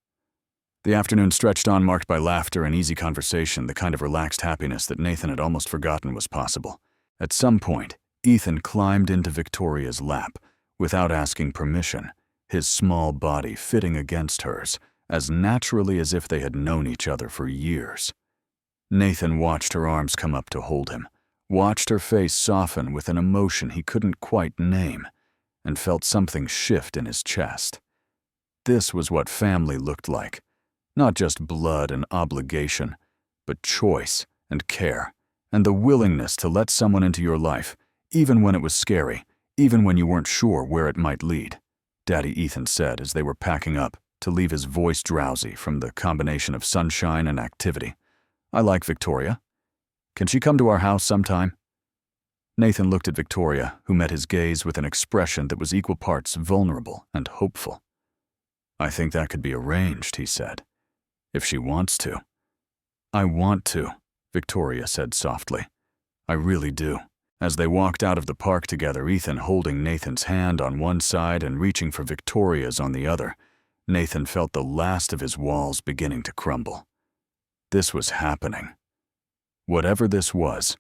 The afternoon stretched on, marked by laughter and easy conversation, the kind of relaxed happiness that Nathan had almost forgotten was possible. At some point, Ethan climbed into Victoria's lap without asking permission, his small body fitting against hers as naturally as if they had known each other for years. Nathan watched her arms come up to hold him, watched her face soften with an emotion he couldn't quite name, and felt something shift in his chest. This was what family looked like. Not just blood and obligation, but choice and care, and the willingness to let someone into your life, even when it was scary, even when you weren't sure where it might lead. Daddy, Ethan said as they were packing up, to leave his voice drowsy from the combination of sunshine and activity. "I like Victoria. Can she come to our house sometime?" Nathan looked at Victoria, who met his gaze with an expression that was equal parts vulnerable and hopeful. "I think that could be arranged," he said. "If she wants to." "I want to," Victoria said softly. "I really do." As they walked out of the park together, Ethan holding Nathan's hand on one side and reaching for Victoria's on the other, Nathan felt the last of his walls beginning to crumble. This was happening. Whatever this was,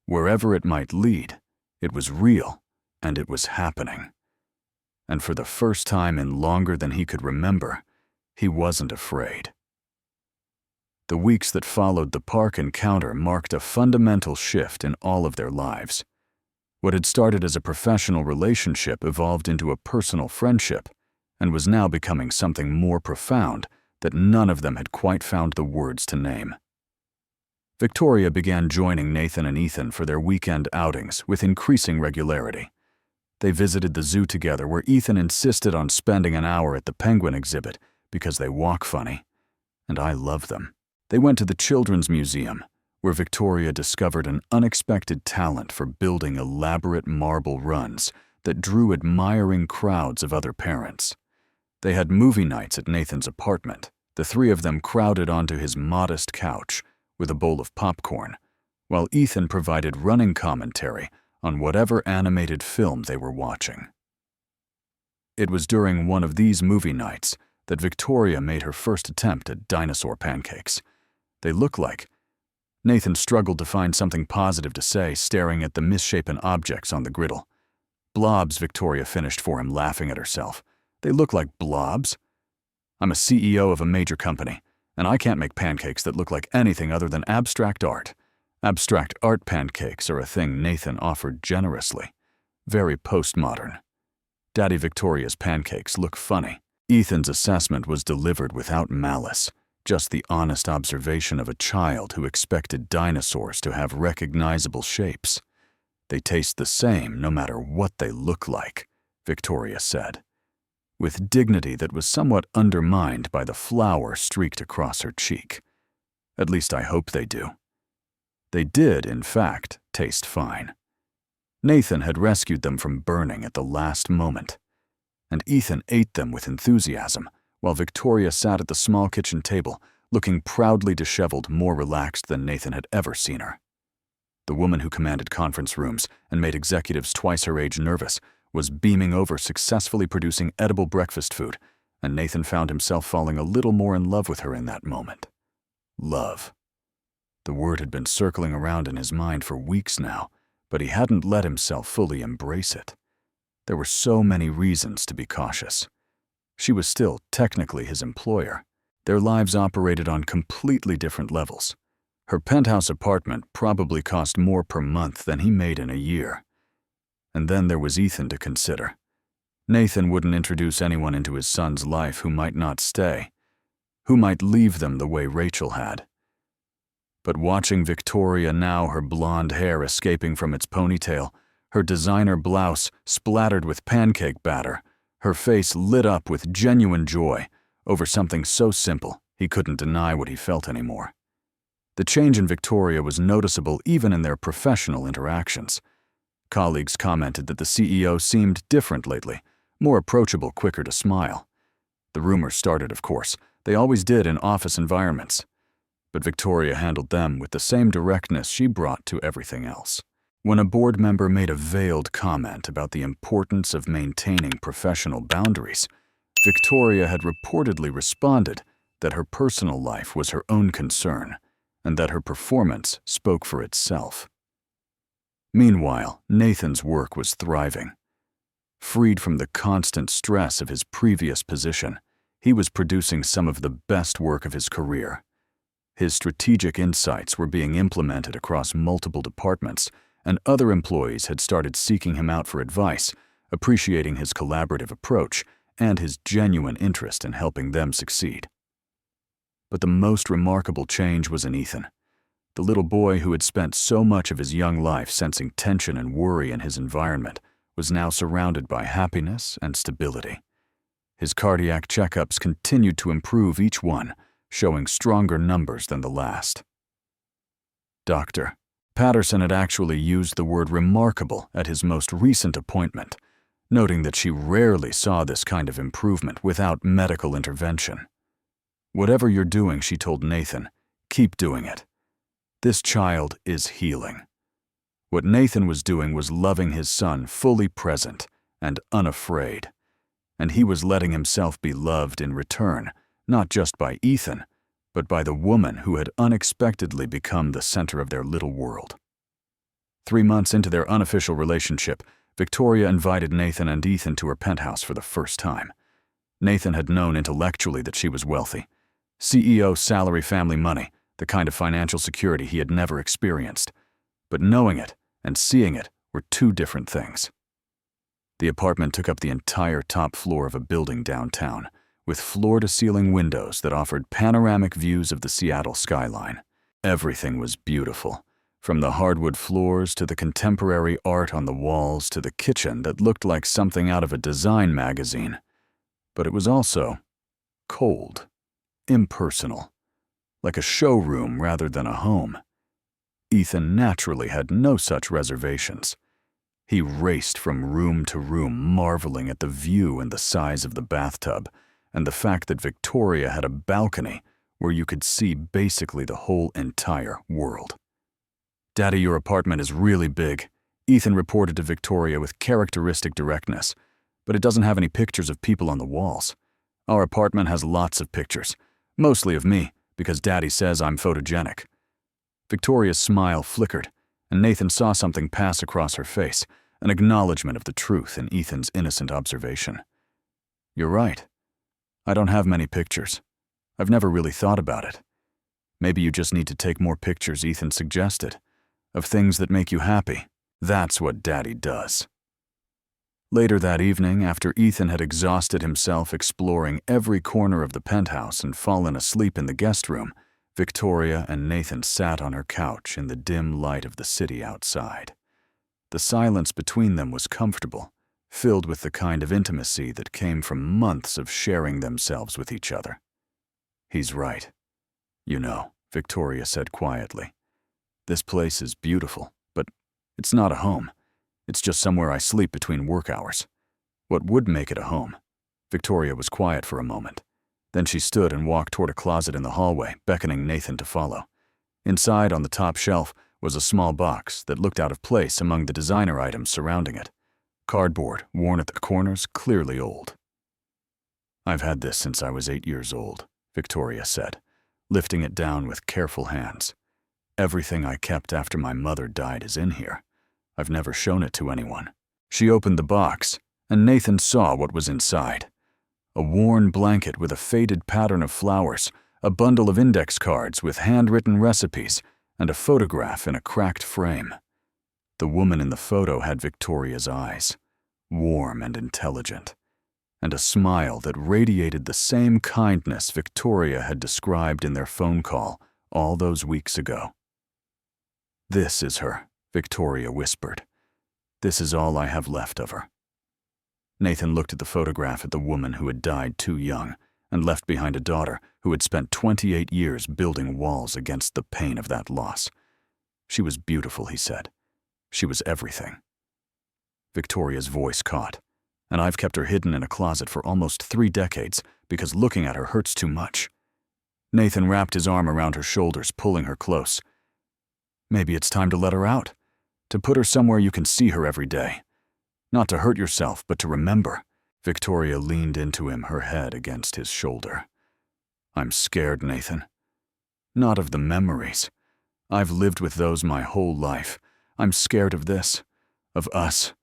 wherever it might lead, it was real, and it was happening. And for the first time in longer than he could remember, he wasn't afraid. The weeks that followed the park encounter marked a fundamental shift in all of their lives. What had started as a professional relationship evolved into a personal friendship, and was now becoming something more profound that none of them had quite found the words to name. Victoria began joining Nathan and Ethan for their weekend outings with increasing regularity. They visited the zoo together, where Ethan insisted on spending an hour at the penguin exhibit because they walk funny, and I love them. They went to the Children's Museum, where Victoria discovered an unexpected talent for building elaborate marble runs that drew admiring crowds of other parents. They had movie nights at Nathan's apartment. The three of them crowded onto his modest couch with a bowl of popcorn, while Ethan provided running commentary on whatever animated film they were watching. It was during one of these movie nights that Victoria made her first attempt at dinosaur pancakes. They look like... Nathan struggled to find something positive to say, staring at the misshapen objects on the griddle. "Blobs," Victoria finished for him, laughing at herself. "They look like blobs. I'm a CEO of a major company, and I can't make pancakes that look like anything other than abstract art." Abstract art pancakes are a thing Nathan offered generously. Very postmodern. Daddy, Victoria's pancakes look funny. Ethan's assessment was delivered without malice, just the honest observation of a child who expected dinosaurs to have recognizable shapes. "They taste the same no matter what they look like," Victoria said, with dignity that was somewhat undermined by the flour streaked across her cheek. "At least I hope they do." They did, in fact, taste fine. Nathan had rescued them from burning at the last moment, and Ethan ate them with enthusiasm, while Victoria sat at the small kitchen table, looking proudly disheveled, more relaxed than Nathan had ever seen her. The woman who commanded conference rooms and made executives twice her age nervous was beaming over, successfully producing edible breakfast food, and Nathan found himself falling a little more in love with her in that moment. Love. The word had been circling around in his mind for weeks now, but he hadn't let himself fully embrace it. There were so many reasons to be cautious. She was still technically his employer. Their lives operated on completely different levels. Her penthouse apartment probably cost more per month than he made in a year. And then there was Ethan to consider. Nathan wouldn't introduce anyone into his son's life who might not stay, who might leave them the way Rachel had. But watching Victoria now, her blonde hair escaping from its ponytail, her designer blouse splattered with pancake batter, her face lit up with genuine joy over something so simple he couldn't deny what he felt anymore. The change in Victoria was noticeable even in their professional interactions. Colleagues commented that the CEO seemed different lately, more approachable, quicker to smile. The rumors started, of course. They always did in office environments. But Victoria handled them with the same directness she brought to everything else. When a board member made a veiled comment about the importance of maintaining professional boundaries, Victoria had reportedly responded that her personal life was her own concern and that her performance spoke for itself. Meanwhile, Nathan's work was thriving. Freed from the constant stress of his previous position, he was producing some of the best work of his career. His strategic insights were being implemented across multiple departments, and other employees had started seeking him out for advice, appreciating his collaborative approach and his genuine interest in helping them succeed. But the most remarkable change was in Ethan. The little boy who had spent so much of his young life sensing tension and worry in his environment was now surrounded by happiness and stability. His cardiac checkups continued to improve each one, showing stronger numbers than the last. Dr. Patterson had actually used the word remarkable at his most recent appointment, noting that she rarely saw this kind of improvement without medical intervention. Whatever you're doing, she told Nathan, keep doing it. This child is healing. What Nathan was doing was loving his son fully present and unafraid, and he was letting himself be loved in return, not just by Ethan, but by the woman who had unexpectedly become the center of their little world. 3 months into their unofficial relationship, Victoria invited Nathan and Ethan to her penthouse for the first time. Nathan had known intellectually that she was wealthy. CEO salary, family money, the kind of financial security he had never experienced. But knowing it and seeing it were two different things. The apartment took up the entire top floor of a building downtown, with floor-to-ceiling windows that offered panoramic views of the Seattle skyline. Everything was beautiful, from the hardwood floors to the contemporary art on the walls to the kitchen that looked like something out of a design magazine. But it was also cold, impersonal, like a showroom rather than a home. Ethan naturally had no such reservations. He raced from room to room, marveling at the view and the size of the bathtub, and the fact that Victoria had a balcony where you could see basically the whole entire world. "Daddy, your apartment is really big," Ethan reported to Victoria with characteristic directness, "but it doesn't have any pictures of people on the walls. Our apartment has lots of pictures, mostly of me, because Daddy says I'm photogenic." Victoria's smile flickered, and Nathan saw something pass across her face, an acknowledgement of the truth in Ethan's innocent observation. "You're right. I don't have many pictures. I've never really thought about it. Maybe you just need to take more pictures," Ethan suggested, "of things that make you happy. That's what Daddy does." Later that evening, after Ethan had exhausted himself exploring every corner of the penthouse and fallen asleep in the guest room, Victoria and Nathan sat on her couch in the dim light of the city outside. The silence between them was comfortable, filled with the kind of intimacy that came from months of sharing themselves with each other. "He's right. You know," Victoria said quietly. "This place is beautiful, but it's not a home. It's just somewhere I sleep between work hours. What would make it a home?" Victoria was quiet for a moment. Then she stood and walked toward a closet in the hallway, beckoning Nathan to follow. Inside, on the top shelf, was a small box that looked out of place among the designer items surrounding it. Cardboard, worn at the corners, clearly old. "I've had this since I was 8 years old," Victoria said, lifting it down with careful hands. "Everything I kept after my mother died is in here. I've never shown it to anyone." She opened the box, and Nathan saw what was inside. A worn blanket with a faded pattern of flowers, a bundle of index cards with handwritten recipes, and a photograph in a cracked frame. The woman in the photo had Victoria's eyes, warm and intelligent, and a smile that radiated the same kindness Victoria had described in their phone call all those weeks ago. "This is her," Victoria whispered. "This is all I have left of her." Nathan looked at the photograph of the woman who had died too young and left behind a daughter who had spent 28 years building walls against the pain of that loss. She was beautiful, he said. She was everything. Victoria's voice caught, and I've kept her hidden in a closet for almost 3 decades because looking at her hurts too much. Nathan wrapped his arm around her shoulders, pulling her close. "Maybe it's time to let her out, to put her somewhere you can see her every day. Not to hurt yourself, but to remember." Victoria leaned into him, her head against his shoulder. "I'm scared, Nathan. Not of the memories. I've lived with those my whole life. I'm scared of this, of us,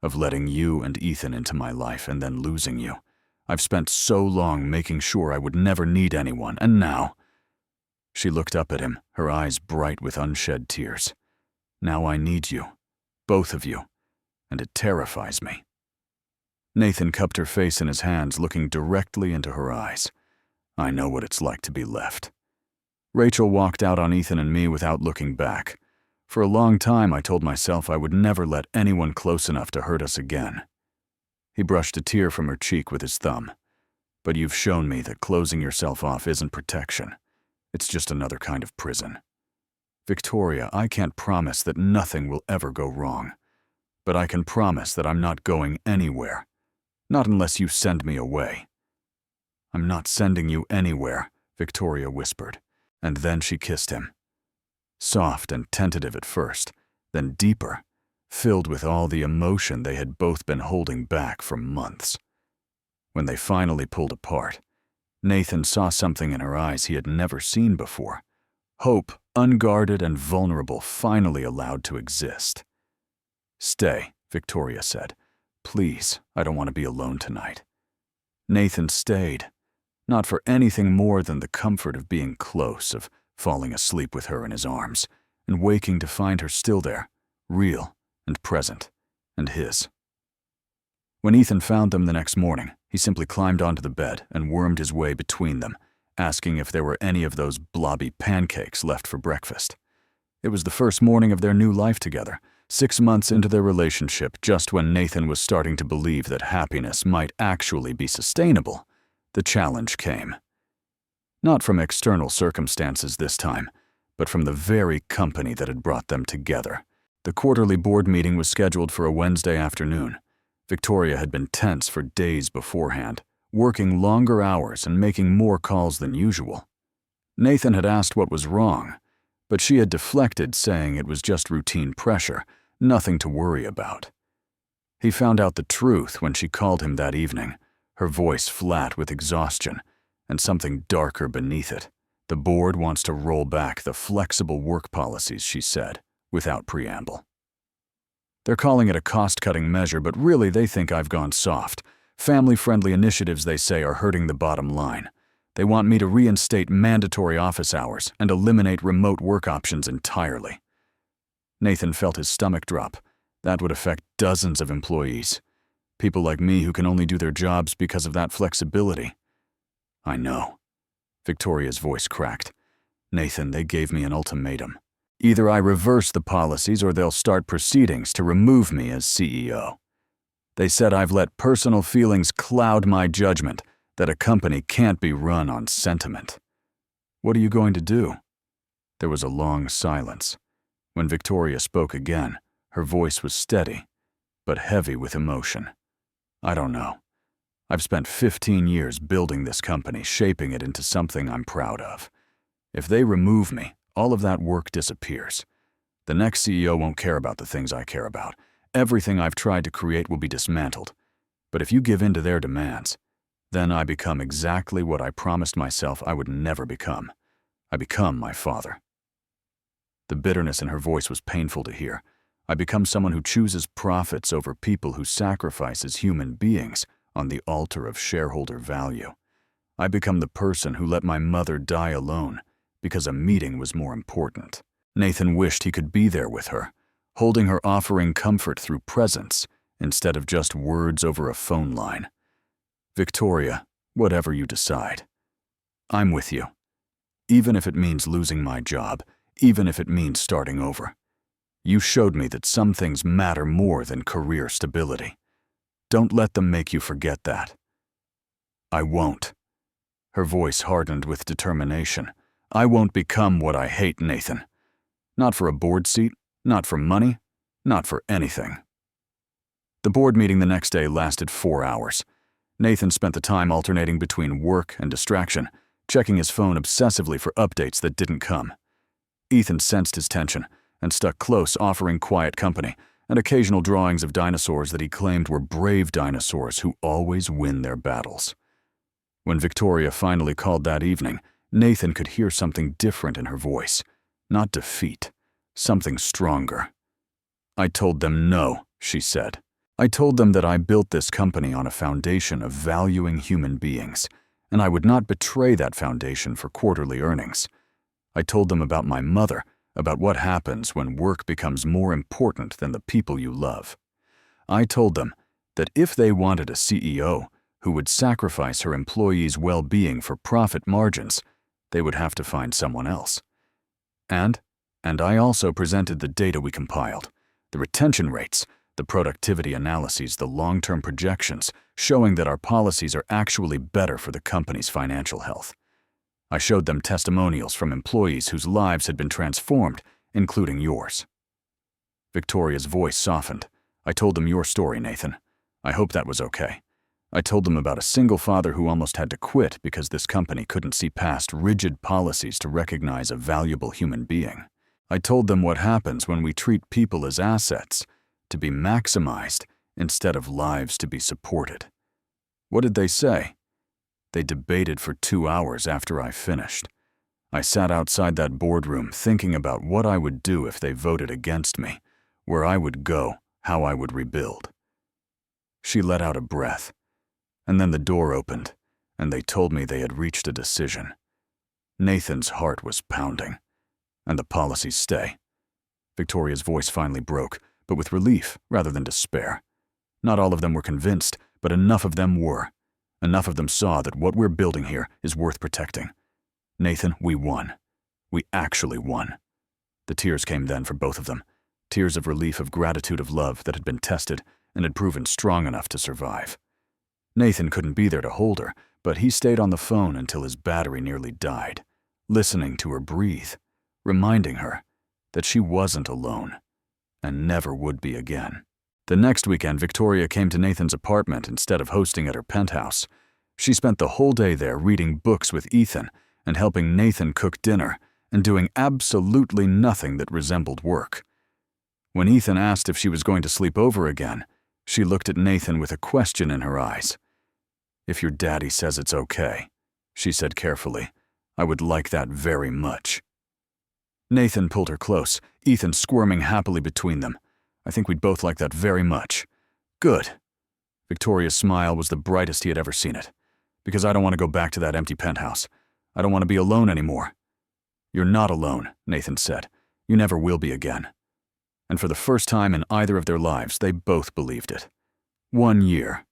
of letting you and Ethan into my life and then losing you. I've spent so long making sure I would never need anyone, and now—" She looked up at him, her eyes bright with unshed tears. "Now I need you, both of you, and it terrifies me." Nathan cupped her face in his hands, looking directly into her eyes. "I know what it's like to be left." Rachel walked out on Ethan and me without looking back. For a long time, I told myself I would never let anyone close enough to hurt us again. He brushed a tear from her cheek with his thumb. "But you've shown me that closing yourself off isn't protection. It's just another kind of prison. Victoria, I can't promise that nothing will ever go wrong. But I can promise that I'm not going anywhere. Not unless you send me away." "I'm not sending you anywhere," Victoria whispered, and then she kissed him. Soft and tentative at first, then deeper, filled with all the emotion they had both been holding back for months. When they finally pulled apart, Nathan saw something in her eyes he had never seen before. Hope, unguarded and vulnerable, finally allowed to exist. "Stay," Victoria said. "Please, I don't want to be alone tonight." Nathan stayed, not for anything more than the comfort of being close, of falling asleep with her in his arms, and waking to find her still there, real and present, and his. When Ethan found them the next morning, he simply climbed onto the bed and wormed his way between them, asking if there were any of those blobby pancakes left for breakfast. It was the first morning of their new life together, 6 months into their relationship, just when Nathan was starting to believe that happiness might actually be sustainable. The challenge came. Not from external circumstances this time, but from the very company that had brought them together. The quarterly board meeting was scheduled for a Wednesday afternoon. Victoria had been tense for days beforehand, working longer hours and making more calls than usual. Nathan had asked what was wrong, but she had deflected, saying it was just routine pressure, nothing to worry about. He found out the truth when she called him that evening, her voice flat with exhaustion, and something darker beneath it. "The board wants to roll back the flexible work policies," she said, without preamble. "They're calling it a cost-cutting measure, but really they think I've gone soft. Family-friendly initiatives, they say, are hurting the bottom line. They want me to reinstate mandatory office hours and eliminate remote work options entirely." Nathan felt his stomach drop. That would affect dozens of employees. People like me who can only do their jobs because of that flexibility. "I know." Victoria's voice cracked. "Nathan, they gave me an ultimatum. Either I reverse the policies or they'll start proceedings to remove me as CEO. They said I've let personal feelings cloud my judgment, that a company can't be run on sentiment." "What are you going to do?" There was a long silence. When Victoria spoke again, her voice was steady, but heavy with emotion. "I don't know. I've spent 15 years building this company, shaping it into something I'm proud of. If they remove me, all of that work disappears. The next CEO won't care about the things I care about. Everything I've tried to create will be dismantled. But if you give in to their demands, then I become exactly what I promised myself I would never become. I become my father." The bitterness in her voice was painful to hear. "I become someone who chooses profits over people who sacrifices human beings on the altar of shareholder value. I become the person who let my mother die alone because a meeting was more important." Nathan wished he could be there with her, holding her, offering comfort through presence instead of just words over a phone line. "Victoria, whatever you decide, I'm with you. even if it means losing my job, even if it means starting over. You showed me that some things matter more than career stability. Don't let them make you forget that." "I won't." Her voice hardened with determination. "I won't become what I hate, Nathan. Not for a board seat, not for money, not for anything." The board meeting the next day lasted 4 hours. Nathan spent the time alternating between work and distraction, checking his phone obsessively for updates that didn't come. Ethan sensed his tension and stuck close, offering quiet company and occasional drawings of dinosaurs that he claimed were brave dinosaurs who always win their battles. When Victoria finally called that evening, Nathan could hear something different in her voice. Not defeat, something stronger. "I told them no," she said. "I told them that I built this company on a foundation of valuing human beings, and I would not betray that foundation for quarterly earnings. I told them about my mother, about what happens when work becomes more important than the people you love. I told them that if they wanted a CEO who would sacrifice her employees' well-being for profit margins, they would have to find someone else. And I also presented the data we compiled, the retention rates, the productivity analyses, the long-term projections, showing that our policies are actually better for the company's financial health. I showed them testimonials from employees whose lives had been transformed, including yours." Victoria's voice softened. "I told them your story, Nathan. I hope that was okay. I told them about a single father who almost had to quit because this company couldn't see past rigid policies to recognize a valuable human being. I told them what happens when we treat people as assets, to be maximized instead of lives to be supported." What did they say? They debated for 2 hours after I finished. I sat outside that boardroom thinking about what I would do if they voted against me, where I would go, how I would rebuild. She let out a breath, and then the door opened, and they told me they had reached a decision. Nathan's heart was pounding. "And the policies stay." Victoria's voice finally broke, but with relief rather than despair. Not all of them were convinced, but enough of them were. Enough of them saw that what we're building here is worth protecting. "Nathan, we won. We actually won." The tears came then for both of them, tears of relief, of gratitude, of love that had been tested and had proven strong enough to survive. Nathan couldn't be there to hold her, but he stayed on the phone until his battery nearly died, listening to her breathe, reminding her that she wasn't alone and never would be again. The next weekend, Victoria came to Nathan's apartment instead of hosting at her penthouse. She spent the whole day there reading books with Ethan and helping Nathan cook dinner and doing absolutely nothing that resembled work. When Ethan asked if she was going to sleep over again, she looked at Nathan with a question in her eyes. "If your daddy says it's okay," she said carefully, "I would like that very much." Nathan pulled her close, Ethan squirming happily between them. "I think we'd both like that very much." "Good." Victoria's smile was the brightest he had ever seen it. "Because I don't want to go back to that empty penthouse. I don't want to be alone anymore." "You're not alone," Nathan said. "You never will be again." And for the first time in either of their lives, they both believed it. 1 year.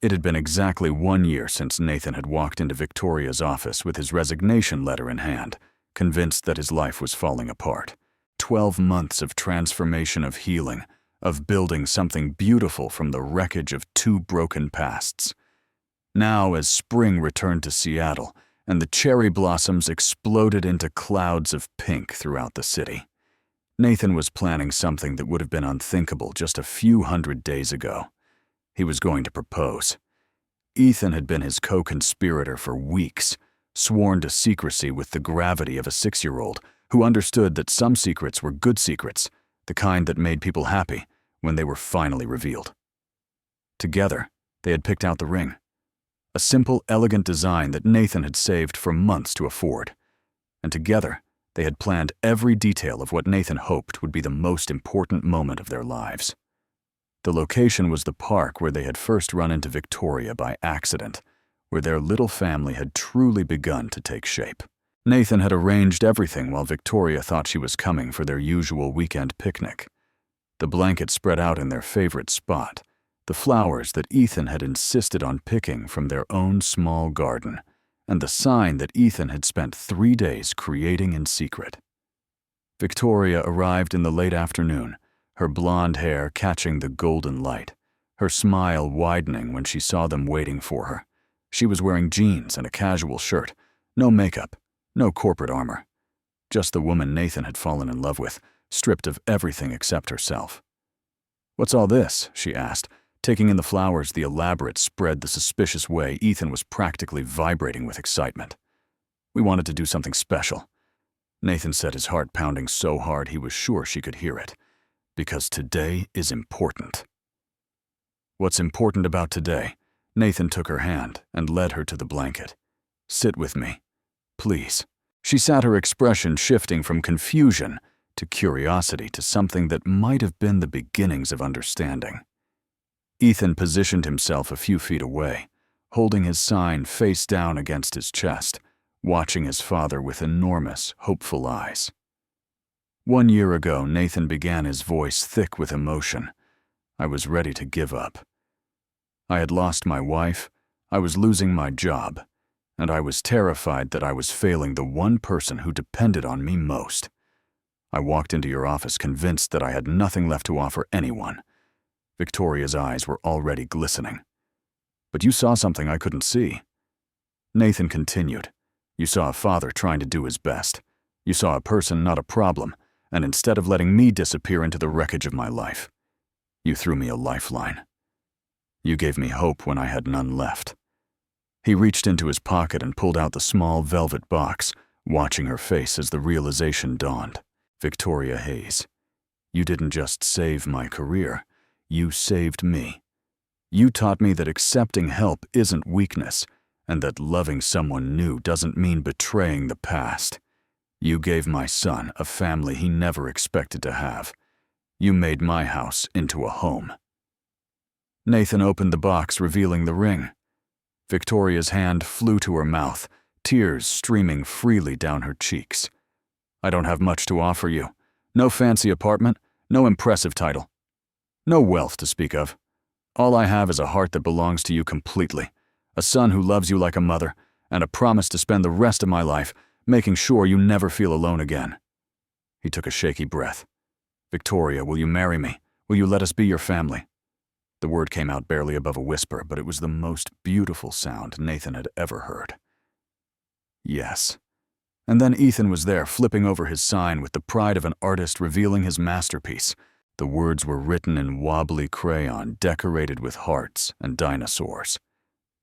It had been exactly 1 year since Nathan had walked into Victoria's office with his resignation letter in hand, convinced that his life was falling apart. 12 months of transformation, of healing, of building something beautiful from the wreckage of 2 broken pasts. Now, as spring returned to Seattle and the cherry blossoms exploded into clouds of pink throughout the city, Nathan was planning something that would have been unthinkable just a few hundred days ago. He was going to propose. Ethan had been his co-conspirator for weeks, sworn to secrecy with the gravity of a 6-year-old who understood that some secrets were good secrets, the kind that made people happy when they were finally revealed. Together, they had picked out the ring. A simple, elegant design that Nathan had saved for months to afford. And together, they had planned every detail of what Nathan hoped would be the most important moment of their lives. The location was the park where they had first run into Victoria by accident, where their little family had truly begun to take shape. Nathan had arranged everything while Victoria thought she was coming for their usual weekend picnic. The blanket spread out in their favorite spot, the flowers that Ethan had insisted on picking from their own small garden, and the sign that Ethan had spent 3 days creating in secret. Victoria arrived in the late afternoon, her blonde hair catching the golden light, her smile widening when she saw them waiting for her. She was wearing jeans and a casual shirt, no makeup, no corporate armor. Just the woman Nathan had fallen in love with, stripped of everything except herself. "What's all this?" she asked, taking in the flowers the elaborate spread the suspicious way Ethan was practically vibrating with excitement. "We wanted to do something special," Nathan said, his heart pounding so hard he was sure she could hear it. "Because today is important." "What's important about today?" Nathan took her hand and led her to the blanket. "Sit with me, please." She sat, her expression shifting from confusion to curiosity to something that might have been the beginnings of understanding. Ethan positioned himself a few feet away, holding his sign face down against his chest, watching his father with enormous, hopeful eyes. 1 year ago, Nathan began, his voice thick with emotion. "I was ready to give up. I had lost my wife, I was losing my job, and I was terrified that I was failing the one person who depended on me most. I walked into your office convinced that I had nothing left to offer anyone." Victoria's eyes were already glistening. "But you saw something I couldn't see." Nathan continued. "You saw a father trying to do his best. You saw a person, not a problem, and instead of letting me disappear into the wreckage of my life, you threw me a lifeline. You gave me hope when I had none left." He reached into his pocket and pulled out the small velvet box, watching her face as the realization dawned. "Victoria Hayes, you didn't just save my career, you saved me. You taught me that accepting help isn't weakness, and that loving someone new doesn't mean betraying the past. You gave my son a family he never expected to have. You made my house into a home." Nathan opened the box, revealing the ring. Victoria's hand flew to her mouth, tears streaming freely down her cheeks. "I don't have much to offer you. No fancy apartment, no impressive title. No wealth to speak of. All I have is a heart that belongs to you completely, a son who loves you like a mother, and a promise to spend the rest of my life making sure you never feel alone again." He took a shaky breath. "Victoria, will you marry me? Will you let us be your family?" The word came out barely above a whisper, but it was the most beautiful sound Nathan had ever heard. "Yes." And then Ethan was there, flipping over his sign with the pride of an artist revealing his masterpiece. The words were written in wobbly crayon, decorated with hearts and dinosaurs.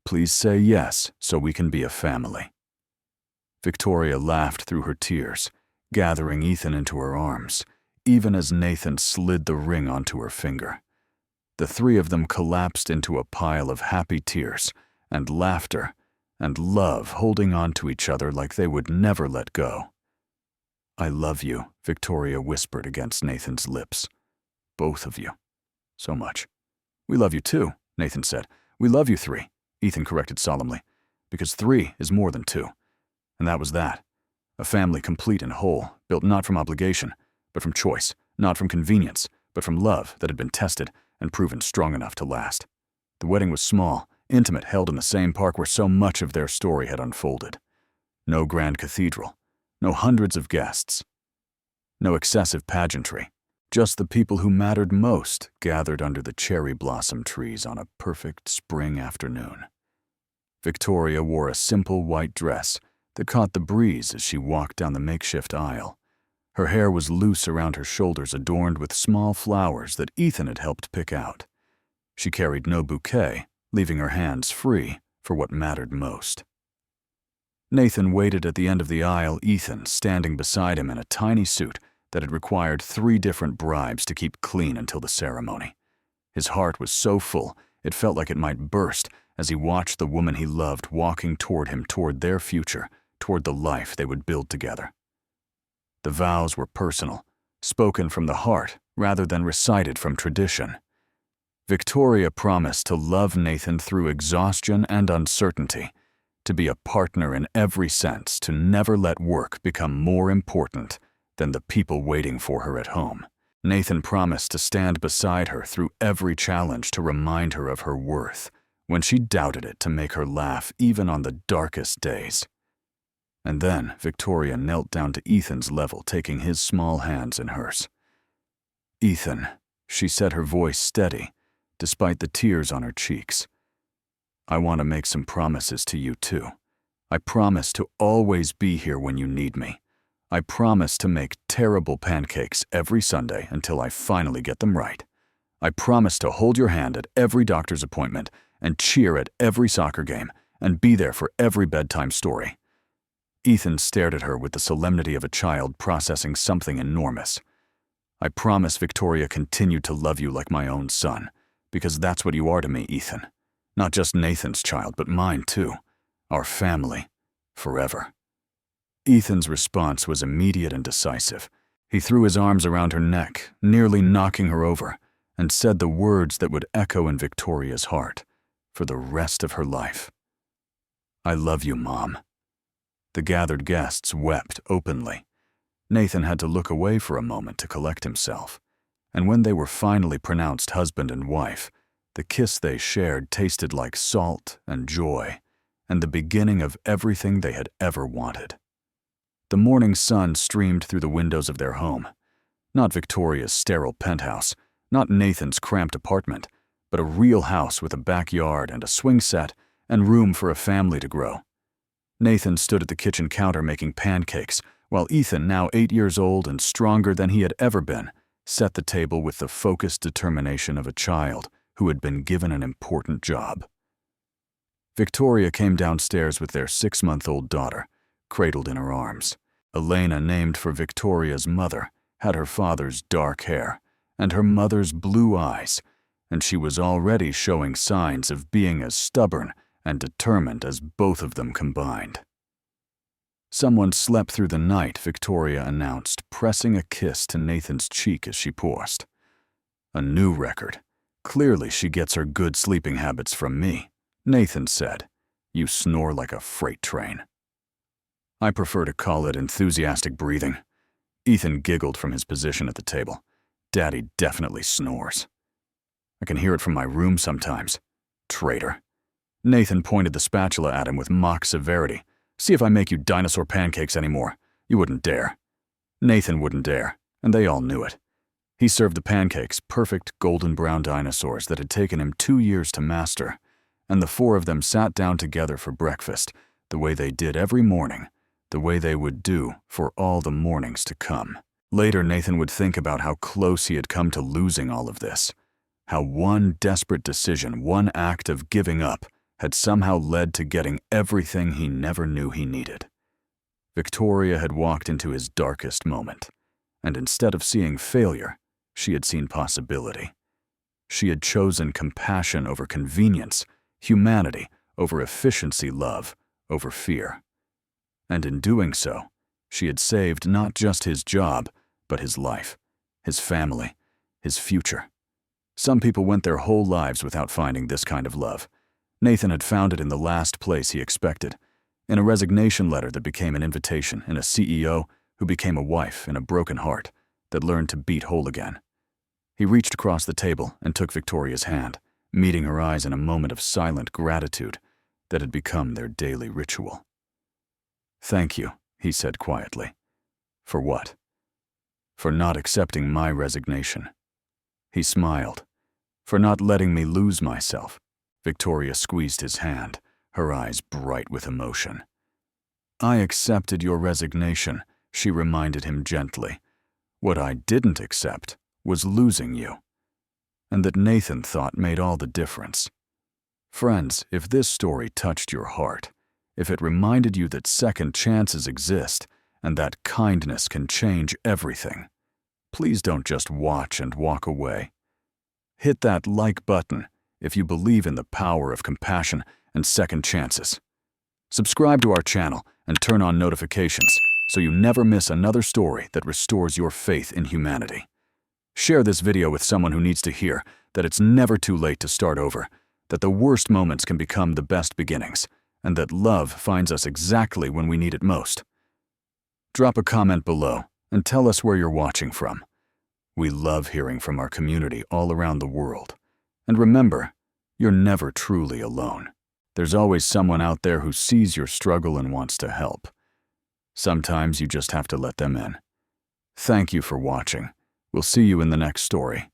"Please say yes, so we can be a family." Victoria laughed through her tears, gathering Ethan into her arms, even as Nathan slid the ring onto her finger. The three of them collapsed into a pile of happy tears and laughter and love, holding on to each other like they would never let go. "I love you," Victoria whispered against Nathan's lips. "Both of you. So much." "We love you too," Nathan said. "We love you 3, Ethan corrected solemnly, "because 3 is more than 2. And that was that. A family complete and whole, built not from obligation, but from choice, not from convenience, but from love that had been tested and proven strong enough to last." The wedding was small, intimate, held in the same park where so much of their story had unfolded. No grand cathedral, no hundreds of guests, no excessive pageantry. Just the people who mattered most gathered under the cherry blossom trees on a perfect spring afternoon. Victoria wore a simple white dress that caught the breeze as she walked down the makeshift aisle. Her hair was loose around her shoulders, adorned with small flowers that Ethan had helped pick out. She carried no bouquet, leaving her hands free for what mattered most. Nathan waited at the end of the aisle, Ethan standing beside him in a tiny suit that had required 3 different bribes to keep clean until the ceremony. His heart was so full, it felt like it might burst as he watched the woman he loved walking toward him, toward their future, toward the life they would build together. The vows were personal, spoken from the heart rather than recited from tradition. Victoria promised to love Nathan through exhaustion and uncertainty, to be a partner in every sense, to never let work become more important than the people waiting for her at home. Nathan promised to stand beside her through every challenge, to remind her of her worth, when she doubted it to make her laugh even on the darkest days. And then Victoria knelt down to Ethan's level, taking his small hands in hers. "Ethan," she said, her voice steady, despite the tears on her cheeks. "I want to make some promises to you too. I promise to always be here when you need me. I promise to make terrible pancakes every Sunday until I finally get them right. I promise to hold your hand at every doctor's appointment and cheer at every soccer game and be there for every bedtime story." Ethan stared at her with the solemnity of a child processing something enormous. "I promise, Victoria, continue to love you like my own son, because that's what you are to me, Ethan. Not just Nathan's child, but mine too. Our family. Forever." Ethan's response was immediate and decisive. He threw his arms around her neck, nearly knocking her over, and said the words that would echo in Victoria's heart for the rest of her life. "I love you, Mom." The gathered guests wept openly. Nathan had to look away for a moment to collect himself, and when they were finally pronounced husband and wife, the kiss they shared tasted like salt and joy, and the beginning of everything they had ever wanted. The morning sun streamed through the windows of their home. Not Victoria's sterile penthouse, not Nathan's cramped apartment, but a real house with a backyard and a swing set and room for a family to grow. Nathan stood at the kitchen counter making pancakes, while Ethan, now 8 years old and stronger than he had ever been, set the table with the focused determination of a child who had been given an important job. Victoria came downstairs with their 6-month-old daughter, cradled in her arms. Elena, named for Victoria's mother, had her father's dark hair and her mother's blue eyes, and she was already showing signs of being as stubborn and determined as both of them combined. "Someone slept through the night," Victoria announced, pressing a kiss to Nathan's cheek as she paused. "A new record. Clearly she gets her good sleeping habits from me," Nathan said. "You snore like a freight train." "I prefer to call it enthusiastic breathing." Ethan giggled from his position at the table. "Daddy definitely snores. I can hear it from my room sometimes. Traitor." Nathan pointed the spatula at him with mock severity. "See if I make you dinosaur pancakes anymore. You wouldn't dare." Nathan wouldn't dare, and they all knew it. He served the pancakes, perfect golden brown dinosaurs that had taken him 2 years to master, and the 4 of them sat down together for breakfast, the way they did every morning, the way they would do for all the mornings to come. Later, Nathan would think about how close he had come to losing all of this, how one desperate decision, one act of giving up, had somehow led to getting everything he never knew he needed. Victoria had walked into his darkest moment, and instead of seeing failure, she had seen possibility. She had chosen compassion over convenience, humanity over efficiency, love over fear. And in doing so, she had saved not just his job, but his life, his family, his future. Some people went their whole lives without finding this kind of love. Nathan had found it in the last place he expected, in a resignation letter that became an invitation, in a CEO who became a wife, in a broken heart that learned to beat whole again. He reached across the table and took Victoria's hand, meeting her eyes in a moment of silent gratitude that had become their daily ritual. "Thank you," he said quietly. "For what?" "For not accepting my resignation." He smiled. "For not letting me lose myself." Victoria squeezed his hand, her eyes bright with emotion. "I accepted your resignation," she reminded him gently. "What I didn't accept was losing you." And that, Nathan thought, made all the difference. Friends, if this story touched your heart, if it reminded you that second chances exist and that kindness can change everything, please don't just watch and walk away. Hit that like button if you believe in the power of compassion and second chances. Subscribe to our channel and turn on notifications so you never miss another story that restores your faith in humanity. Share this video with someone who needs to hear that it's never too late to start over, that the worst moments can become the best beginnings, and that love finds us exactly when we need it most. Drop a comment below and tell us where you're watching from. We love hearing from our community all around the world. And remember, You're never truly alone. There's always someone out there who sees your struggle and wants to help. Sometimes you just have to let them in. Thank you for watching. We'll see you in the next story.